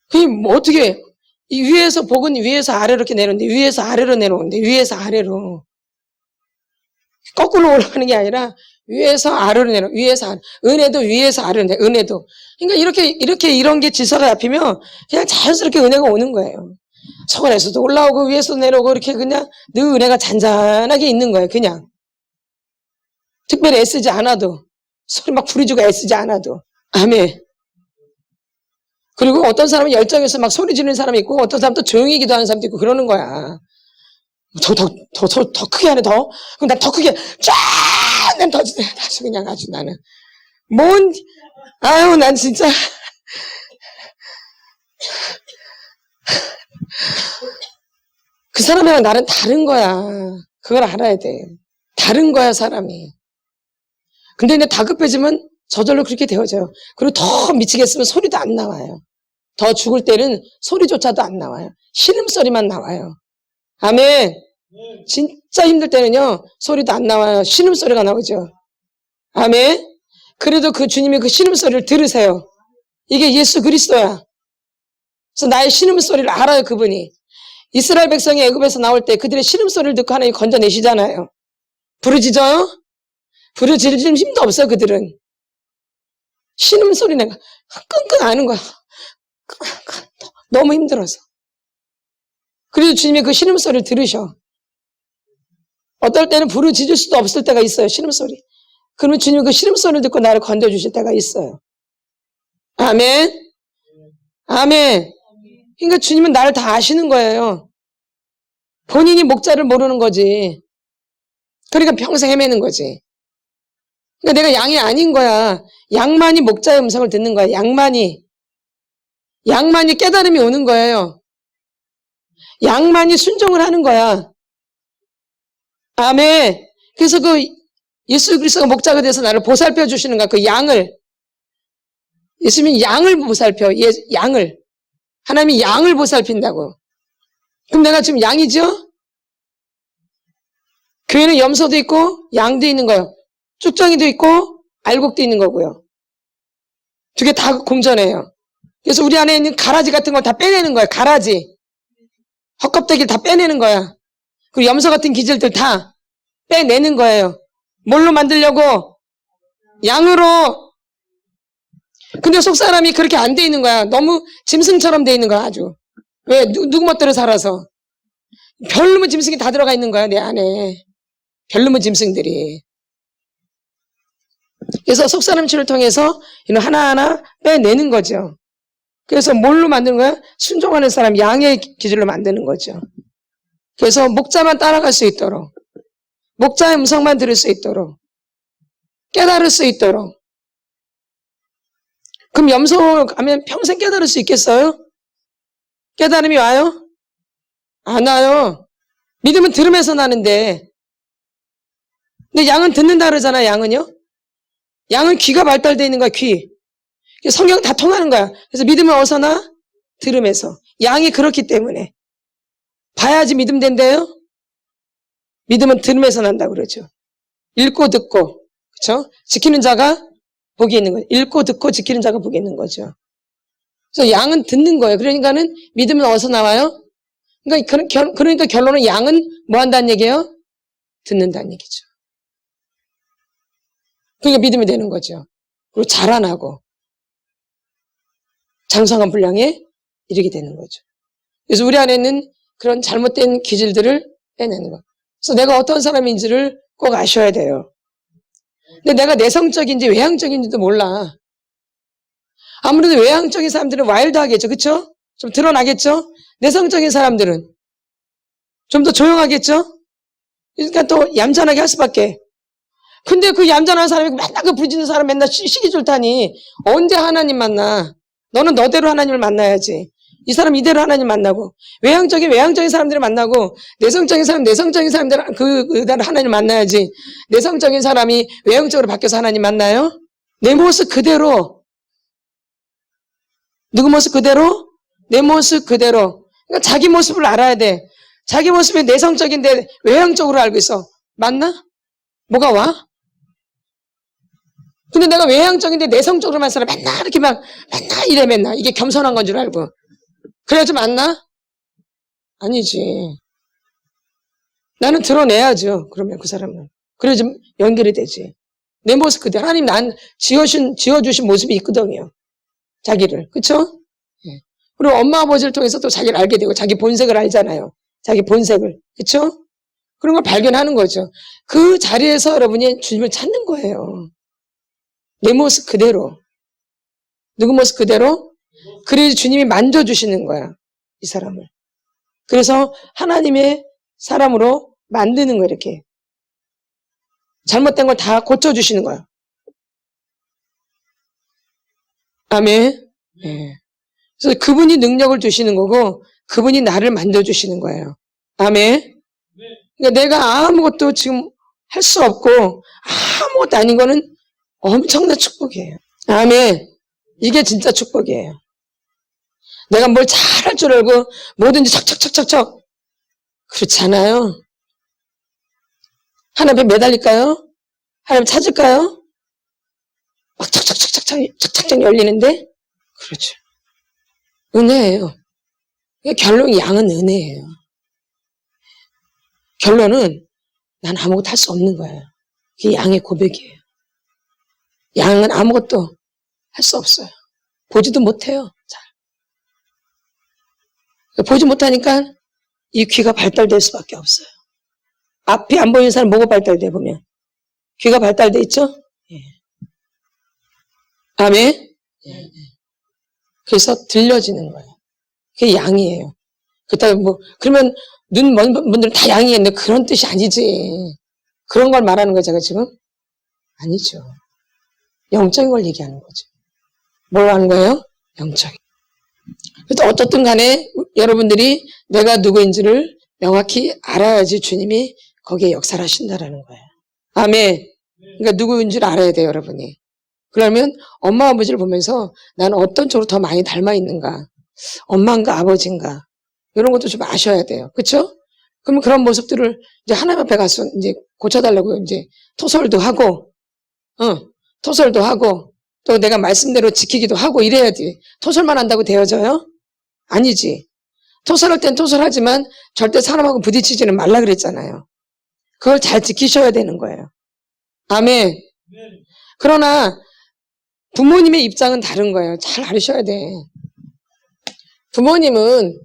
그게 뭐 어떻게, 이 위에서 복은 위에서 아래로 이렇게 내려오는데, 위에서 아래로 내려오는데, 위에서 아래로. 거꾸로 올라가는 게 아니라, 위에서 아래로 내려, 위에서 아래. 은혜도 위에서 아래로 내려, 은혜도. 그러니까 이렇게 이런 게 질서가 잡히면, 그냥 자연스럽게 은혜가 오는 거예요. 서울에서도 올라오고, 위에서도 내려오고, 이렇게 그냥 늘 은혜가 잔잔하게 있는 거예요, 그냥. 특별히 애쓰지 않아도. 소리 막 부르지고 애쓰지 않아도. 아멘. 그리고 어떤 사람은 열정에서 막 소리 지르는 사람이 있고, 어떤 사람은 또 조용히 기도하는 사람도 있고, 그러는 거야. 더 크게 하네, 더? 그럼 난 더 크게, 난 더, 다시 그냥 아주 나는. 아유, 난 진짜. 그 사람이랑 나는 다른 거야. 그걸 알아야 돼. 다른 거야, 사람이. 근데 이제 다급해지면 저절로 그렇게 되어져요. 그리고 더 미치겠으면 소리도 안 나와요. 더 죽을 때는 소리조차도 안 나와요. 신음소리만 나와요. 아멘. 진짜 힘들 때는요, 소리도 안 나와요. 신음소리가 나오죠. 아멘. 그래도 그 주님이 그 신음소리를 들으세요. 이게 예수 그리스도야. 그래서 나의 신음소리를 알아요, 그분이. 이스라엘 백성이 애굽에서 나올 때 그들의 신음소리를 듣고 하나님이 건져내시잖아요. 부르짖어요? 부르짖을 힘도 없어, 그들은. 신음소리 내가 끙끙 앓는 거야. 너무 힘들어서. 그래도 주님이 그 신음소리를 들으셔. 어떨 때는 부르짖을 수도 없을 때가 있어요, 신음소리. 그러면 주님이 그 신음소리를 듣고 나를 건져주실 때가 있어요. 아멘. 아멘. 그러니까 주님은 나를 다 아시는 거예요. 본인이 목자를 모르는 거지. 그러니까 평생 헤매는 거지. 그러니까 내가 양이 아닌 거야. 양만이 목자의 음성을 듣는 거야. 양만이. 양만이 깨달음이 오는 거예요. 양만이 순종을 하는 거야. 아멘. 그래서 그 예수 그리스도가 목자가 돼서 나를 보살펴 주시는 거야. 그 양을. 예수님이 양을 보살펴. 양을. 하나님이 양을 보살핀다고. 그럼 내가 지금 양이죠? 교회는 염소도 있고 양도 있는 거예요. 쭉정이도 있고 알곡도 있는 거고요. 두 개 다 공존해요. 그래서 우리 안에 있는 가라지 같은 걸 다 빼내는 거야. 가라지. 헛껍데기를 다 빼내는 거야. 그리고 염소 같은 기질들 다 빼내는 거예요. 뭘로 만들려고? 양으로. 근데 속사람이 그렇게 안 돼 있는 거야. 너무 짐승처럼 돼 있는 거야, 아주. 왜? 누구 멋대로 살아서. 별놈의 짐승이 다 들어가 있는 거야, 내 안에. 별놈의 짐승들이. 그래서 속사람 치료를 통해서 이런 하나하나 빼내는 거죠. 그래서 뭘로 만드는 거야? 순종하는 사람, 양의 기질로 만드는 거죠. 그래서 목자만 따라갈 수 있도록, 목자의 음성만 들을 수 있도록, 깨달을 수 있도록. 그럼 염소 가면 평생 깨달을 수 있겠어요? 깨달음이 와요? 안 와요. 믿음은 들으면서 나는데. 근데 양은 듣는다 그러잖아, 양은요? 양은 귀가 발달되어 있는 거야, 귀. 성경 다 통하는 거야. 그래서 믿음은 어디서 나? 들으면서. 양이 그렇기 때문에. 봐야지 믿음 된대요? 믿음은 들으면서 난다 그러죠. 읽고 듣고. 그렇죠? 지키는 자가 복이 있는 거죠. 읽고 듣고 지키는 자가 복이 있는 거죠. 그래서 양은 듣는 거예요. 그러니까는 믿음은 어디서 나와요? 그러니까 결론은 양은 뭐 한다는 얘기예요? 듣는다는 얘기죠. 그러니까 믿음이 되는 거죠. 그리고 자라나고 장성한 분량에 이르게 되는 거죠. 그래서 우리 안에 있는 그런 잘못된 기질들을 빼내는 거. 그래서 내가 어떤 사람인지를 꼭 아셔야 돼요. 근데 내가 내성적인지 외향적인지도 몰라. 아무래도 외향적인 사람들은 와일드하겠죠. 그렇죠? 좀 드러나겠죠? 내성적인 사람들은 좀 더 조용하겠죠? 그러니까 또 얌전하게 할 수밖에. 근데 그 얌전한 사람이 맨날 그 부짖는 사람 맨날 시기 좋다니 언제 하나님 만나? 너는 너대로 하나님을 만나야지. 이 사람 이대로 하나님 만나고 외향적인 사람들을 만나고 내성적인 사람들은 그대로 하나님 만나야지. 내성적인 사람이 외향적으로 바뀌어서 하나님 만나요? 내 모습 그대로. 누구 모습 그대로? 내 모습 그대로. 그러니까 자기 모습을 알아야 돼. 자기 모습이 내성적인데 외향적으로 알고 있어. 맞나? 뭐가 와? 근데 내가 외향적인데 내성적으로만 살아. 맨날 이렇게 맨날 이래 맨날. 이게 겸손한 건 줄 알고. 그래야지 맞나? 아니지. 나는 드러내야죠. 그러면 그 사람은. 그래야지 연결이 되지. 내 모습 그대로. 하나님 난 지어주신 모습이 있거든요. 자기를. 그쵸? 예. 그리고 엄마 아버지를 통해서 또 자기를 알게 되고 자기 본색을 알잖아요. 자기 본색을. 그쵸? 그런 걸 발견하는 거죠. 그 자리에서 여러분이 주님을 찾는 거예요. 내 모습 그대로. 누구 모습 그대로? 그래서 주님이 만져주시는 거야. 이 사람을. 그래서 하나님의 사람으로 만드는 거야. 이렇게. 잘못된 걸 다 고쳐주시는 거야. 아멘. 네. 그래서 그분이 능력을 주시는 거고 그분이 나를 만져주시는 거예요. 아멘. 그러니까 내가 아무것도 지금 할 수 없고 아무것도 아닌 거는 엄청난 축복이에요. 아멘. 이게 진짜 축복이에요. 내가 뭘 잘할 줄 알고 뭐든지 척척척척척 그렇지 않아요. 하나님 앞에 매달릴까요? 하나님 찾을까요? 막 척척척척 열리는데 그렇죠. 은혜예요. 결론이 양은 은혜예요. 결론은 난 아무것도 할 수 없는 거예요. 그게 양의 고백이에요. 양은 아무것도 할 수 없어요. 보지도 못해요. 잘. 보지 못하니까 이 귀가 발달될 수밖에 없어요. 앞이 안 보이는 사람 뭐가 발달돼 보면? 귀가 발달돼 있죠? 예. 아멘? 예. 그래서 들려지는 거예요. 그게 양이에요. 그렇다고 그러면 눈 먼 분들은 다 양이겠는데 그런 뜻이 아니지. 그런 걸 말하는 거예요, 제가 지금? 아니죠. 영적인 걸 얘기하는 거죠. 뭘 하는 거예요? 영적인. 그래서 어떻든 간에 여러분들이 내가 누구인지를 명확히 알아야지 주님이 거기에 역사를 하신다라는 거예요. 아멘. 그러니까 누구인지를 알아야 돼요, 여러분이. 그러면 엄마 아버지를 보면서 나는 어떤 쪽으로 더 많이 닮아 있는가, 엄마인가 아버지인가, 이런 것도 좀 아셔야 돼요. 그렇죠? 그러면 그런 모습들을 이제 하나님 앞에 가서 이제 고쳐달라고 이제 토설도 하고, 토설도 하고, 또 내가 말씀대로 지키기도 하고 이래야지. 토설만 한다고 되어져요? 아니지. 토설할 땐 토설하지만 절대 사람하고 부딪히지는 말라 그랬잖아요. 그걸 잘 지키셔야 되는 거예요. 아멘. 그러나 부모님의 입장은 다른 거예요. 잘 알으셔야 돼. 부모님은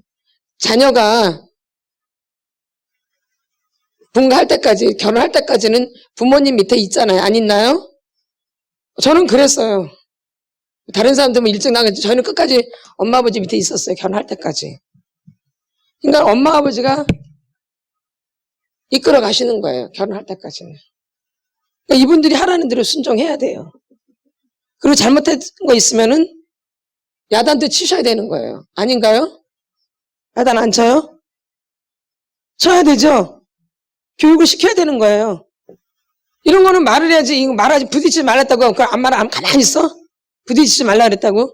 자녀가 분가할 때까지, 결혼할 때까지는 부모님 밑에 있잖아요. 안 있나요? 저는 그랬어요. 다른 사람들은 일찍 나갔지. 저희는 끝까지 엄마 아버지 밑에 있었어요. 결혼할 때까지. 그러니까 엄마 아버지가 이끌어 가시는 거예요. 결혼할 때까지는. 그러니까 이분들이 하라는 대로 순종해야 돼요. 그리고 잘못한 거 있으면은 야단도 치셔야 되는 거예요. 아닌가요? 야단 안 쳐요? 쳐야 되죠? 교육을 시켜야 되는 거예요. 이런 거는 말을 해야지. 이거 말하지, 부딪히지 말랬다고. 그걸 안 말하면 가만히 있어? 부딪히지 말라 그랬다고?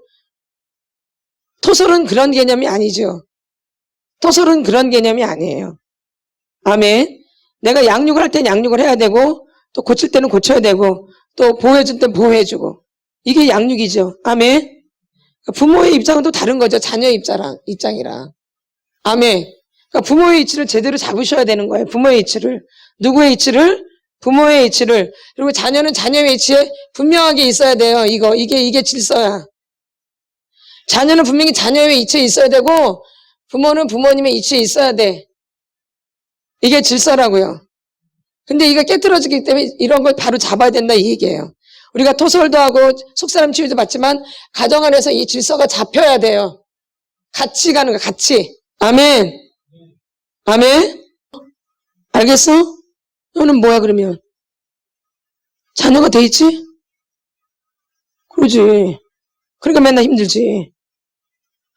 토설은 그런 개념이 아니죠. 토설은 그런 개념이 아니에요. 아멘. 내가 양육을 할 때는 양육을 해야 되고, 또 고칠 때는 고쳐야 되고, 또 보호해줄 때는 보호해주고. 이게 양육이죠. 아멘. 부모의 입장은 또 다른 거죠. 자녀의 입장이랑. 아멘. 그러니까 부모의 위치를 제대로 잡으셔야 되는 거예요. 부모의 위치를. 누구의 위치를? 부모의 위치를. 그리고 자녀는 자녀의 위치에 분명하게 있어야 돼요. 이게 질서야. 자녀는 분명히 자녀의 위치에 있어야 되고, 부모는 부모님의 위치에 있어야 돼. 이게 질서라고요. 근데 이게 깨트려지기 때문에 이런 걸 바로 잡아야 된다 이 얘기예요. 우리가 토설도 하고 속사람 치유도 받지만 가정 안에서 이 질서가 잡혀야 돼요. 같이 가는 거, 같이. 아멘. 아멘. 알겠어? 너는 뭐야 그러면? 자녀가 돼 있지? 그러지. 그러니까 맨날 힘들지.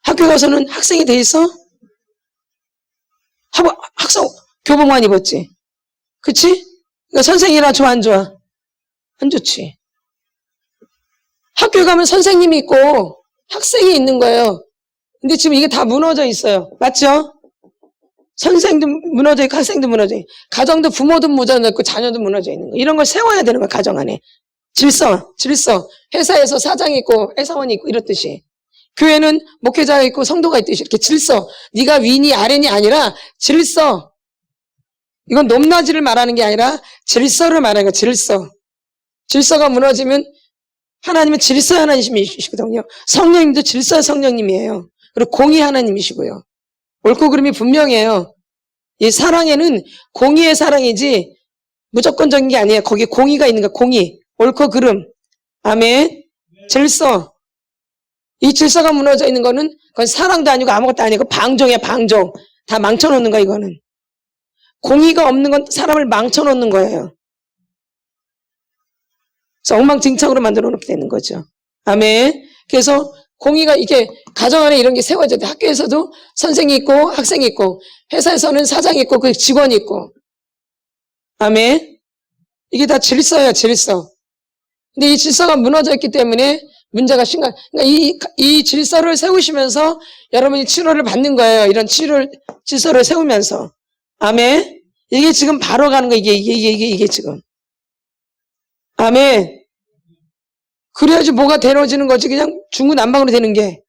학교 가서는 학생이 돼 있어? 학생 교복만 입었지. 그치? 그러니까 선생이라 좋아 안 좋아? 안 좋지. 학교에 가면 선생님이 있고 학생이 있는 거예요. 근데 지금 이게 다 무너져 있어요. 맞죠? 선생도 무너져 있고 학생도 무너져 있고 가정도 부모도 무너져 있고 자녀도 무너져 있는 거. 이런 걸 세워야 되는 거야. 가정 안에. 질서. 회사에서 사장이 있고 회사원이 있고 이렇듯이. 교회는 목회자가 있고 성도가 있듯이 이렇게 질서. 네가 위니 아래니 아니라 질서. 이건 높낮이를 말하는 게 아니라 질서를 말하는 거야. 질서. 질서가 무너지면 하나님은 질서의 하나님이시거든요. 성령님도 질서의 성령님이에요. 그리고 공의 하나님이시고요. 옳고 그름이 분명해요. 이 사랑에는 공의의 사랑이지 무조건적인 게 아니에요. 거기에 공의가 있는 거야. 공의. 옳고 그름. 아멘. 질서. 이 질서가 무너져 있는 거는 그건 사랑도 아니고 아무것도 아니고 방종이야. 방종. 다 망쳐놓는 거야. 이거는. 공의가 없는 건 사람을 망쳐놓는 거예요. 그래서 엉망진창으로 만들어 놓게 되는 거죠. 아멘. 그래서 공의가 이게 가정 안에 이런 게 세워져야 돼. 학교에서도 선생이 있고 학생이 있고 회사에서는 사장이 있고 그 직원이 있고. 아멘. 이게 다 질서예요. 질서. 근데 이 질서가 무너져 있기 때문에 문제가 심각. 그러니까 이 질서를 세우시면서 여러분이 치료를 받는 거예요. 이런 질서를 세우면서. 아멘. 이게 지금 바로 가는 거예요. 이게 지금. 아멘. 그래야지 뭐가 되어지는 거지. 그냥 중구난방으로 되는 게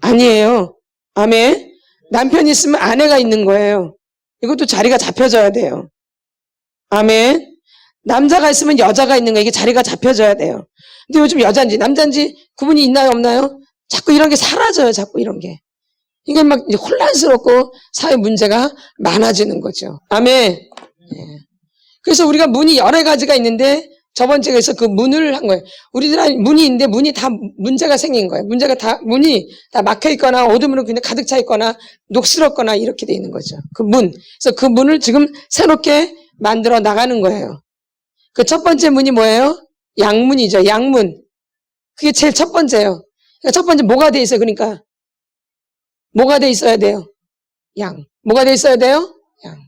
아니에요. 아멘. 남편이 있으면 아내가 있는 거예요. 이것도 자리가 잡혀져야 돼요. 아멘. 남자가 있으면 여자가 있는 거예요. 이게 자리가 잡혀져야 돼요. 근데 요즘 여자인지 남자인지 구분이 있나요 없나요? 자꾸 이런 게 사라져요. 자꾸 이런 게. 이게 막 이제 혼란스럽고 사회 문제가 많아지는 거죠. 아멘. 예. 그래서 우리가 문이 여러 가지가 있는데 저번 주에서 그 문을 한 거예요. 우리들은 문이 있는데 문이 다 문제가 생긴 거예요. 문이 다 막혀 있거나 어둠으로 그냥 가득 차 있거나 녹슬었거나 이렇게 돼 있는 거죠. 그 문. 그래서 그 문을 지금 새롭게 만들어 나가는 거예요. 그 첫 번째 문이 뭐예요? 양문이죠. 양문. 그게 제일 첫 번째예요. 그러니까 첫 번째 뭐가 돼 있어요? 그러니까 뭐가 돼 있어야 돼요? 양. 뭐가 돼 있어야 돼요? 양.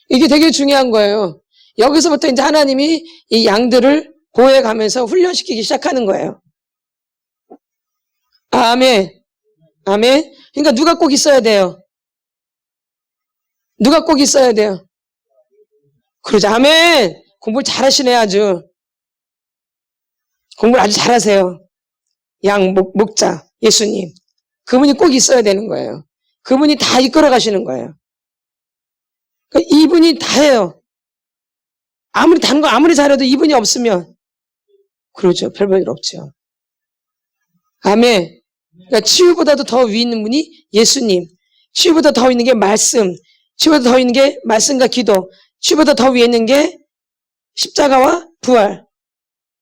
이게 되게 중요한 거예요. 여기서부터 이제 하나님이 이 양들을 보호해가면서 훈련시키기 시작하는 거예요. 아멘. 아멘. 그러니까 누가 꼭 있어야 돼요? 누가 꼭 있어야 돼요? 그러죠. 아멘. 공부를 잘하시네 아주. 공부를 아주 잘하세요. 양, 목자, 예수님. 그분이 꼭 있어야 되는 거예요. 그분이 다 이끌어 가시는 거예요. 이분이 다 해요. 아무리 다른 거 아무리 잘해도 이분이 없으면 그러죠. 별 볼 일 없죠. 아멘. 그러니까 치유보다도 더 위 있는 분이 예수님. 치유보다 더 있는 게 말씀. 치유보다 더 있는 게 말씀과 기도. 치유보다 더 위에 있는 게 십자가와 부활.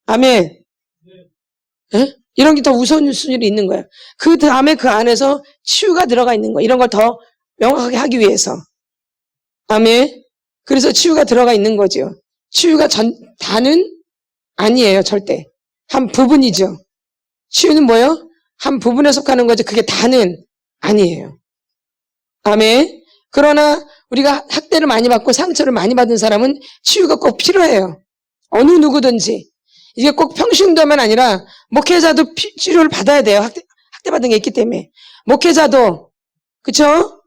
아멘. 네? 이런 게 더 우선순위로 있는 거예요. 그 다음에 그 안에서 치유가 들어가 있는 거예요. 이런 걸 더 명확하게 하기 위해서. 아멘. 그래서 치유가 들어가 있는 거죠. 치유가 다는 아니에요. 절대. 한 부분이죠. 치유는 뭐예요? 한 부분에 속하는 거죠. 그게 다는 아니에요. 아멘. 그러나 우리가 학대를 많이 받고 상처를 많이 받은 사람은 치유가 꼭 필요해요. 어느 누구든지. 이게 꼭 평신도만 아니라 목회자도 치료를 받아야 돼요. 학대받은 게 있기 때문에. 목회자도, 그쵸?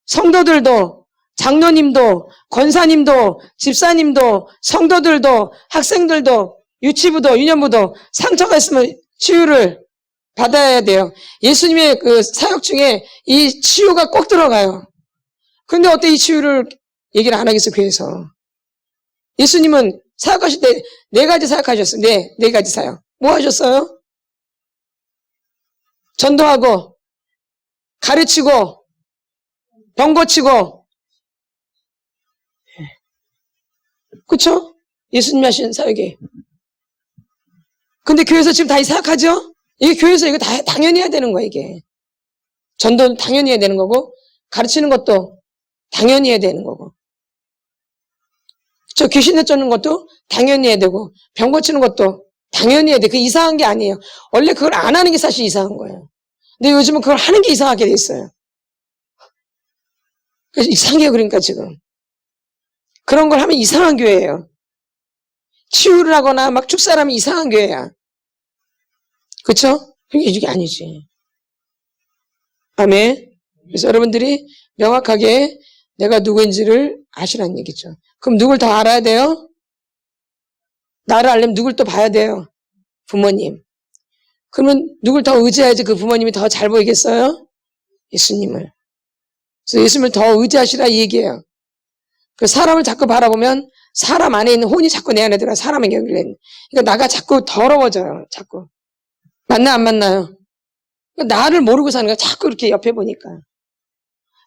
성도들도, 장로님도, 권사님도, 집사님도, 성도들도, 학생들도, 유치부도, 유년부도 상처가 있으면 치유를 받아야 돼요. 예수님의 그 사역 중에 이 치유가 꼭 들어가요. 근데 어때 이 치유를 얘기를 안 하겠어, 교회에서. 예수님은 사역하실 때 4가지 사역하셨어요. 네 가지 사역. 뭐 하셨어요? 전도하고, 가르치고, 병 고치고. 그쵸? 예수님이 하신 사역이. 근데 교회에서 지금 다 이 사역하죠? 이게 교회에서 이거 다 당연히 해야 되는 거야, 이게. 전도는 당연히 해야 되는 거고, 가르치는 것도 당연히 해야 되는 거고. 저 귀신 내쫓는 것도 당연히 해야 되고, 병 고치는 것도 당연히 해야 돼. 그게 이상한 게 아니에요. 원래 그걸 안 하는 게 사실 이상한 거예요. 근데 요즘은 그걸 하는 게 이상하게 돼 있어요. 그래서 이상해요, 그러니까 지금. 그런 걸 하면 이상한 교회예요. 치유를 하거나 막 축사하면 이상한 교회야. 그쵸? 이게 아니지. 아멘. 그래서 여러분들이 명확하게 내가 누구인지를 아시라는 얘기죠. 그럼 누굴 더 알아야 돼요? 나를 알려면 누굴 또 봐야 돼요? 부모님. 그러면 누굴 더 의지해야지 그 부모님이 더 잘 보이겠어요? 예수님을. 그래서 예수님을 더 의지하시라 이 얘기예요. 그 사람을 자꾸 바라보면 사람 안에 있는 혼이 자꾸 내 안에 들어와 사람에게 그러니까 나가 자꾸 더러워져요. 자꾸. 맞나 안 맞나요? 나를 모르고 사는 거야. 자꾸 이렇게 옆에 보니까.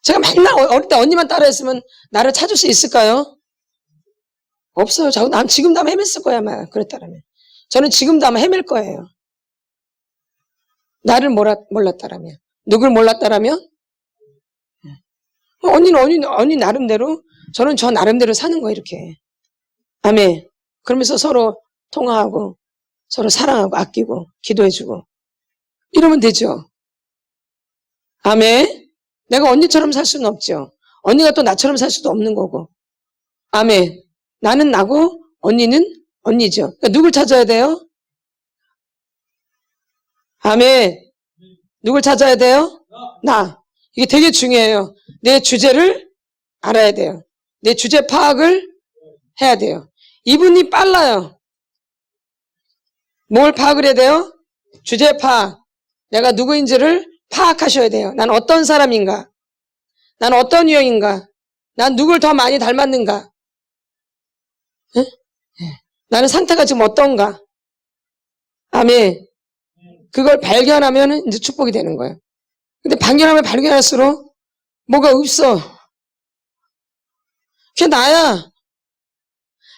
제가 맨날 어릴 때 언니만 따라했으면 나를 찾을 수 있을까요? 없어요. 난 지금도 아마 헤맸을 거야, 아마. 그랬다라면. 저는 지금도 아마 헤맬 거예요. 나를 몰랐다라면. 누굴 몰랐다라면? 언니 나름대로, 저는 저 나름대로 사는 거예요, 이렇게. 아멘. 그러면서 서로 통화하고, 서로 사랑하고, 아끼고, 기도해주고. 이러면 되죠. 아멘. 내가 언니처럼 살 수는 없죠. 언니가 또 나처럼 살 수도 없는 거고. 아멘. 나는 나고 언니는 언니죠. 그러니까 누굴 찾아야 돼요? 아멘. 누굴 찾아야 돼요? 나. 이게 되게 중요해요. 내 주제를 알아야 돼요. 내 주제 파악을 해야 돼요. 이분이 빨라요. 뭘 파악을 해야 돼요? 주제 파악. 내가 누구인지를 파악하셔야 돼요. 난 어떤 사람인가? 난 어떤 유형인가? 난 누굴 더 많이 닮았는가? 에? 나는 상태가 지금 어떤가? 아멘. 그걸 발견하면 이제 축복이 되는 거예요. 근데 발견할수록 뭐가 없어. 그게 나야.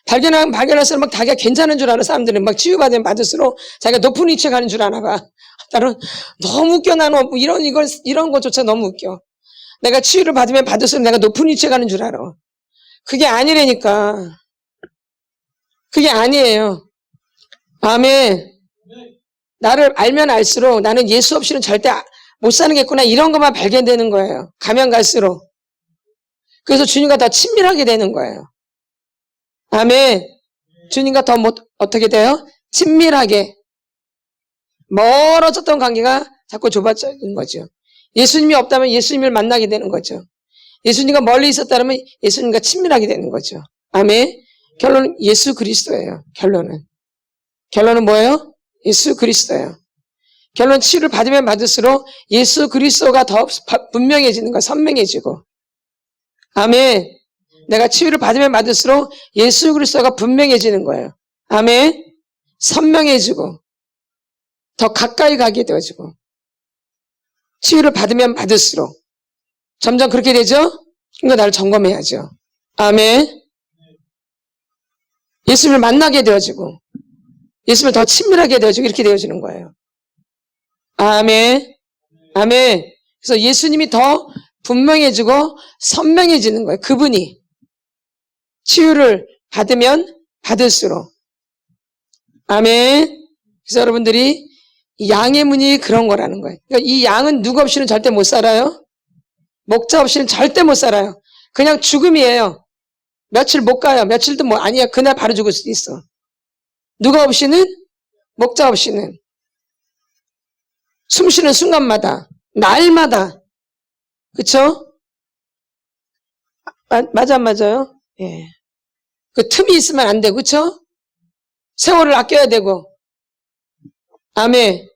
발견할수록 막 자기가 괜찮은 줄 알아. 사람들은 막 치유받으면 받을수록 자기가 높은 위치에 가는 줄 아나 봐. 나는 너무 웃겨. 나는 이런 것조차 너무 웃겨. 내가 치유를 받으면 받을수록 내가 높은 위치에 가는 줄 알아. 그게 아니라니까. 그게 아니에요. 아멘. 나를 알면 알수록 나는 예수 없이는 절대 못 사는 게 있구나. 이런 것만 발견되는 거예요. 가면 갈수록. 그래서 주님과 더 친밀하게 되는 거예요. 아멘. 주님과 더 어떻게 돼요? 친밀하게. 멀어졌던 관계가 자꾸 좁아지는 거죠. 예수님이 없다면 예수님을 만나게 되는 거죠. 예수님과 멀리 있었다면 예수님과 친밀하게 되는 거죠. 아멘. 결론은 예수 그리스도예요. 결론은 뭐예요? 예수 그리스도예요. 결론 치유를 받으면 받을수록 예수 그리스도가 더 분명해지는 거예요. 선명해지고. 아멘. 내가 치유를 받으면 받을수록 예수 그리스도가 분명해지는 거예요. 아멘. 선명해지고 더 가까이 가게 되어지고 치유를 받으면 받을수록 점점 그렇게 되죠? 그러니까 나를 점검해야죠. 아멘. 예수님을 만나게 되어지고 예수님을 더 친밀하게 되어지고 이렇게 되어지는 거예요. 아멘. 아멘. 그래서 예수님이 더 분명해지고 선명해지는 거예요. 그분이 치유를 받으면 받을수록. 아멘. 그래서 여러분들이 양의 문이 그런 거라는 거예요. 그러니까 이 양은 누구 없이는 절대 못 살아요. 목자 없이는 절대 못 살아요. 그냥 죽음이에요. 며칠 못 가요. 며칠도 뭐 아니야. 그날 바로 죽을 수도 있어. 누가 없이는? 목자 없이는. 숨 쉬는 순간마다, 날마다. 그쵸? 맞아, 안 맞아요? 예. 그 틈이 있으면 안 되고, 그쵸? 세월을 아껴야 되고. 아멘.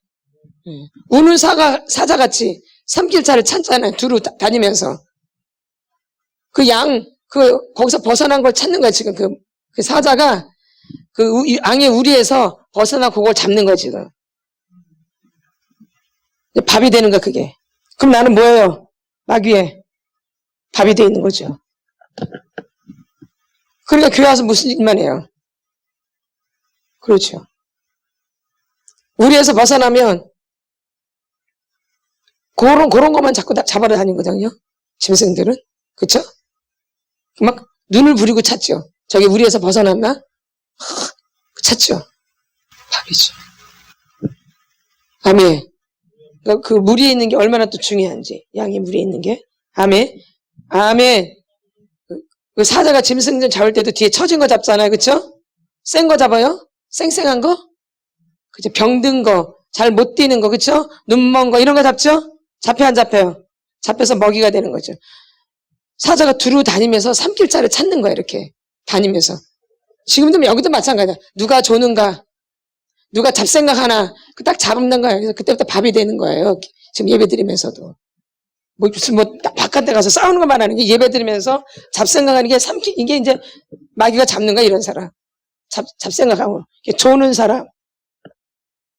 우는 사자같이 삼킬차를 찾잖아요. 두루 다니면서. 거기서 벗어난 걸 찾는 거야, 지금. 그 사자가 양의 우리에서 벗어나 그걸 잡는 거야, 지금. 밥이 되는 거야, 그게. 그럼 나는 뭐예요? 마귀에 밥이 돼 있는 거죠. 그러니까 교회 와서 무슨 일만 해요? 그렇죠. 우리에서 벗어나면 그런 것만 자꾸 잡아러 다니거든요. 짐승들은. 그쵸? 막 눈을 부리고 찾죠. 저기 우리에서 벗어났나? 찾죠. 밥이죠. 아멘. 그러니까 그 무리에 있는 게 얼마나 또 중요한지. 양이 무리에 있는 게. 아멘. 아멘. 그 사자가 짐승들 잡을 때도 뒤에 처진 거 잡잖아요. 그쵸? 센 거 잡아요? 쌩쌩한 거? 그죠? 병든 거, 잘 못 뛰는 거, 그쵸? 눈먼 거, 이런 거 잡죠? 잡혀, 안 잡혀요? 잡혀서 먹이가 되는 거죠. 사자가 두루 다니면서 삼킬자를 찾는 거예요, 이렇게. 다니면서. 지금도 여기도 마찬가지야. 누가 조는가? 누가 잡생각하나? 딱 잡는 거예요. 그래서 그때부터 밥이 되는 거예요. 지금 예배 드리면서도. 무슨 바깥에 가서 싸우는 거 말하는 게 예배 드리면서 잡생각하는 게 이게 이제 마귀가 잡는 거야, 이런 사람. 잡생각하고. 조는 사람.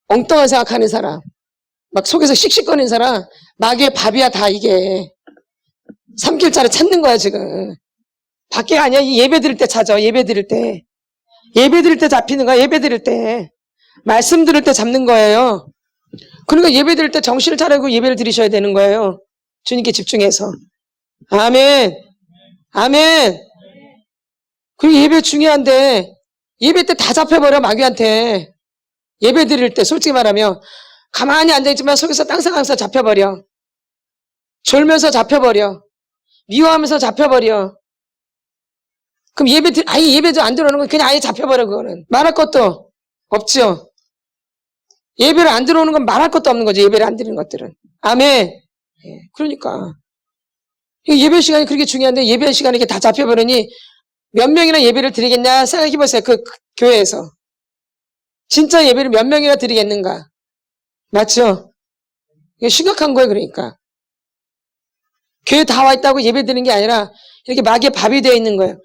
엉뚱한 생각하는 사람. 막 속에서 씩씩거리는 사람. 마귀의 밥이야, 다 이게. 삼킬자를 찾는 거야, 지금. 밖에 아니야. 예배 드릴 때 찾아. 예배 드릴 때. 예배 드릴 때 잡히는 거야. 예배 드릴 때. 말씀 들을 때 잡는 거예요. 그러니까 예배 드릴 때 정신을 차리고 예배를 드리셔야 되는 거예요. 주님께 집중해서. 아멘. 아멘. 그리고 예배 중요한데 예배 때 다 잡혀버려, 마귀한테. 예배 드릴 때 솔직히 말하면 가만히 앉아있지만 속에서 땅상하면서 잡혀버려. 졸면서 잡혀버려. 미워하면서 잡혀버려. 그럼 아예 예배도 안 들어오는 건 그냥 아예 잡혀버려, 그거는. 말할 것도 없죠. 예배를 안 들어오는 건 말할 것도 없는 거죠. 예배를 안 드리는 것들은. 아멘. 예, 그러니까. 예배 시간이 그렇게 중요한데 예배 시간에 이렇게 다 잡혀버리니 몇 명이나 예배를 드리겠냐 생각해보세요. 그 교회에서. 진짜 예배를 몇 명이나 드리겠는가. 맞죠? 이게 심각한 거예요, 그러니까. 교회 다 와 있다고 예배 드리는 게 아니라 이렇게 마귀의 밥이 되어 있는 거예요.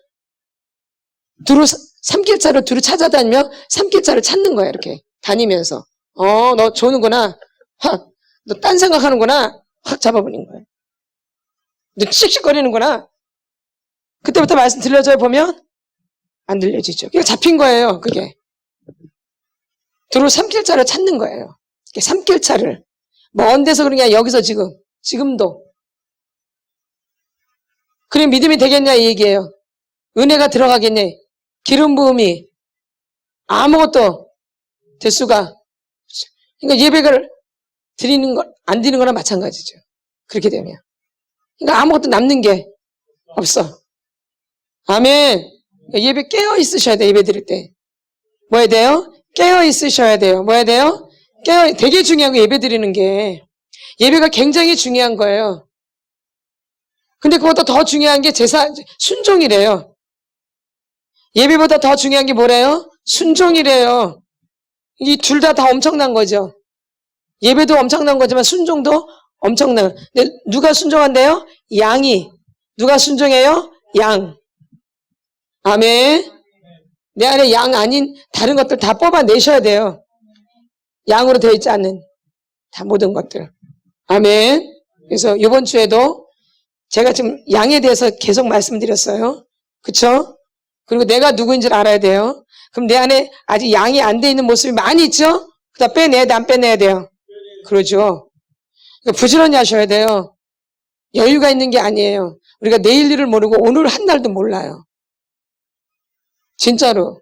삼킬자를 두루 찾아다니며 삼킬자를 찾는 거예요, 이렇게. 다니면서. 너 조는구나. 확. 너 딴 생각하는구나. 확 잡아버린 거예요. 너 씩씩거리는구나. 그때부터 말씀 들려줘요, 보면? 안 들려지죠. 그게 잡힌 거예요, 그게. 두루 삼킬자를 찾는 거예요. 삼킬자를. 먼 데서 그런 게 아니라 여기서 지금도. 그래 믿음이 되겠냐 이 얘기예요. 은혜가 들어가겠냐. 기름 부음이 아무것도 될 수가. 그러니까 예배를 드리는 걸 안 드리는 거나 마찬가지죠. 그렇게 되면. 그러니까 아무것도 남는 게 없어. 아멘. 예배 깨어 있으셔야 돼. 예배 드릴 때. 뭐 해야 돼요? 깨어 있으셔야 돼요. 뭐 해야 돼요? 되게 중요한 거 예배 드리는 게. 예배가 굉장히 중요한 거예요. 근데 그것보다 더 중요한 게 순종이래요. 예배보다 더 중요한 게 뭐래요? 순종이래요. 이 둘 다 엄청난 거죠. 예배도 엄청난 거지만 순종도 엄청난. 근데 누가 순종한대요? 양이. 누가 순종해요? 양. 아멘. 내 안에 양 아닌 다른 것들 다 뽑아내셔야 돼요. 양으로 되어 있지 않는 다 모든 것들. 아멘. 그래서 이번 주에도 제가 지금 양에 대해서 계속 말씀드렸어요. 그쵸? 그리고 내가 누구인지를 알아야 돼요. 그럼 내 안에 아직 양이 안 돼 있는 모습이 많이 있죠? 그다 빼내야 돼, 안 빼내야 돼요? 그러죠. 그러니까 부지런히 하셔야 돼요. 여유가 있는 게 아니에요. 우리가 내일 일을 모르고 오늘 한 날도 몰라요. 진짜로.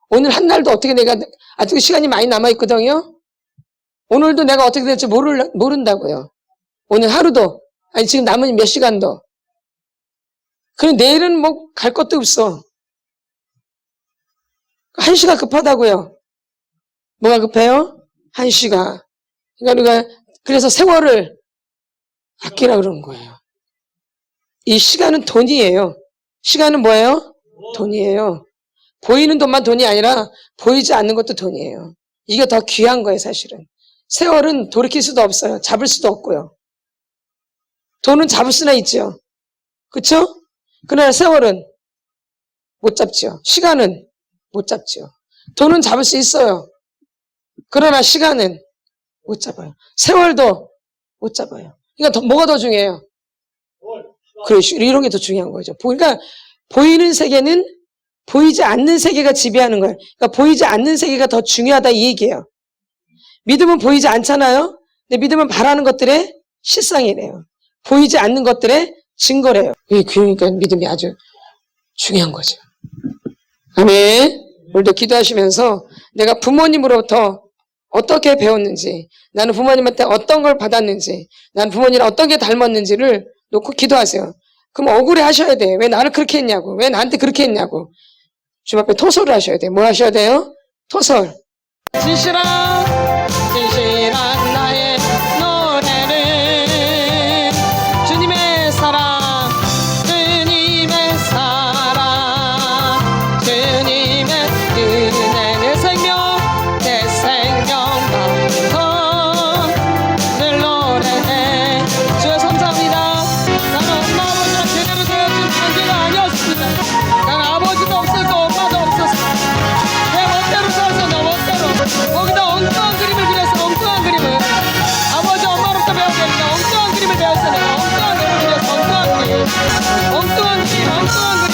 오늘 한 날도 어떻게 내가 아직 시간이 많이 남아있거든요. 오늘도 내가 어떻게 될지 모른다고요. 오늘 하루도 아니 지금 남은 몇 시간도. 그럼 내일은 뭐 갈 것도 없어. 1시가 급하다고요. 뭐가 급해요? 1시가. 그러니까 그래서 세월을 아끼라 그러는 거예요. 이 시간은 돈이에요. 시간은 뭐예요? 돈이에요. 보이는 돈만 돈이 아니라 보이지 않는 것도 돈이에요. 이게 더 귀한 거예요, 사실은. 세월은 돌이킬 수도 없어요. 잡을 수도 없고요. 돈은 잡을 수나 있죠. 그쵸? 그러나 세월은 못 잡죠. 시간은 못 잡죠. 돈은 잡을 수 있어요. 그러나 시간은 못 잡아요. 세월도 못 잡아요. 그러니까 뭐가 더 중요해요? 그래, 이런 게 더 중요한 거죠. 그러니까 보이는 세계는 보이지 않는 세계가 지배하는 거예요. 그러니까 보이지 않는 세계가 더 중요하다 이 얘기예요. 믿음은 보이지 않잖아요. 근데 믿음은 바라는 것들의 실상이래요. 보이지 않는 것들의 증거래요. 그러니까 믿음이 아주 중요한 거죠. 아멘. 오늘도 기도하시면서 내가 부모님으로부터 어떻게 배웠는지, 나는 부모님한테 어떤 걸 받았는지, 나는 부모님을 어떤 게 닮았는지를 놓고 기도하세요. 그럼 억울해 하셔야 돼. 왜 나를 그렇게 했냐고. 왜 나한테 그렇게 했냐고. 주님 앞에 토설을 하셔야 돼요. 뭐 하셔야 돼요? 토설. 진실한 나의 노래를 주님의 사랑, 주님의 사랑, 주님의 은혜 내 생명 가서 늘 노래해. 주여 감사합니다. 나는 엄마 아버지랑 제대로 되어진 관계가 아니었습니다. 나는 아버지도 없었고 엄마도 없었어. 내 멋대로 살았어. 내 멋대로. 거기다 엉뚱한 그림을 그렸어. 엉뚱한 그림을. 아버지 엄마로부터 배웠으니까 엉뚱한 그림을 배웠어. 내가 엉뚱한 그림을 그렸어. 엉뚱한 그림. 엉뚱한 그림. 엉뚱한 그림.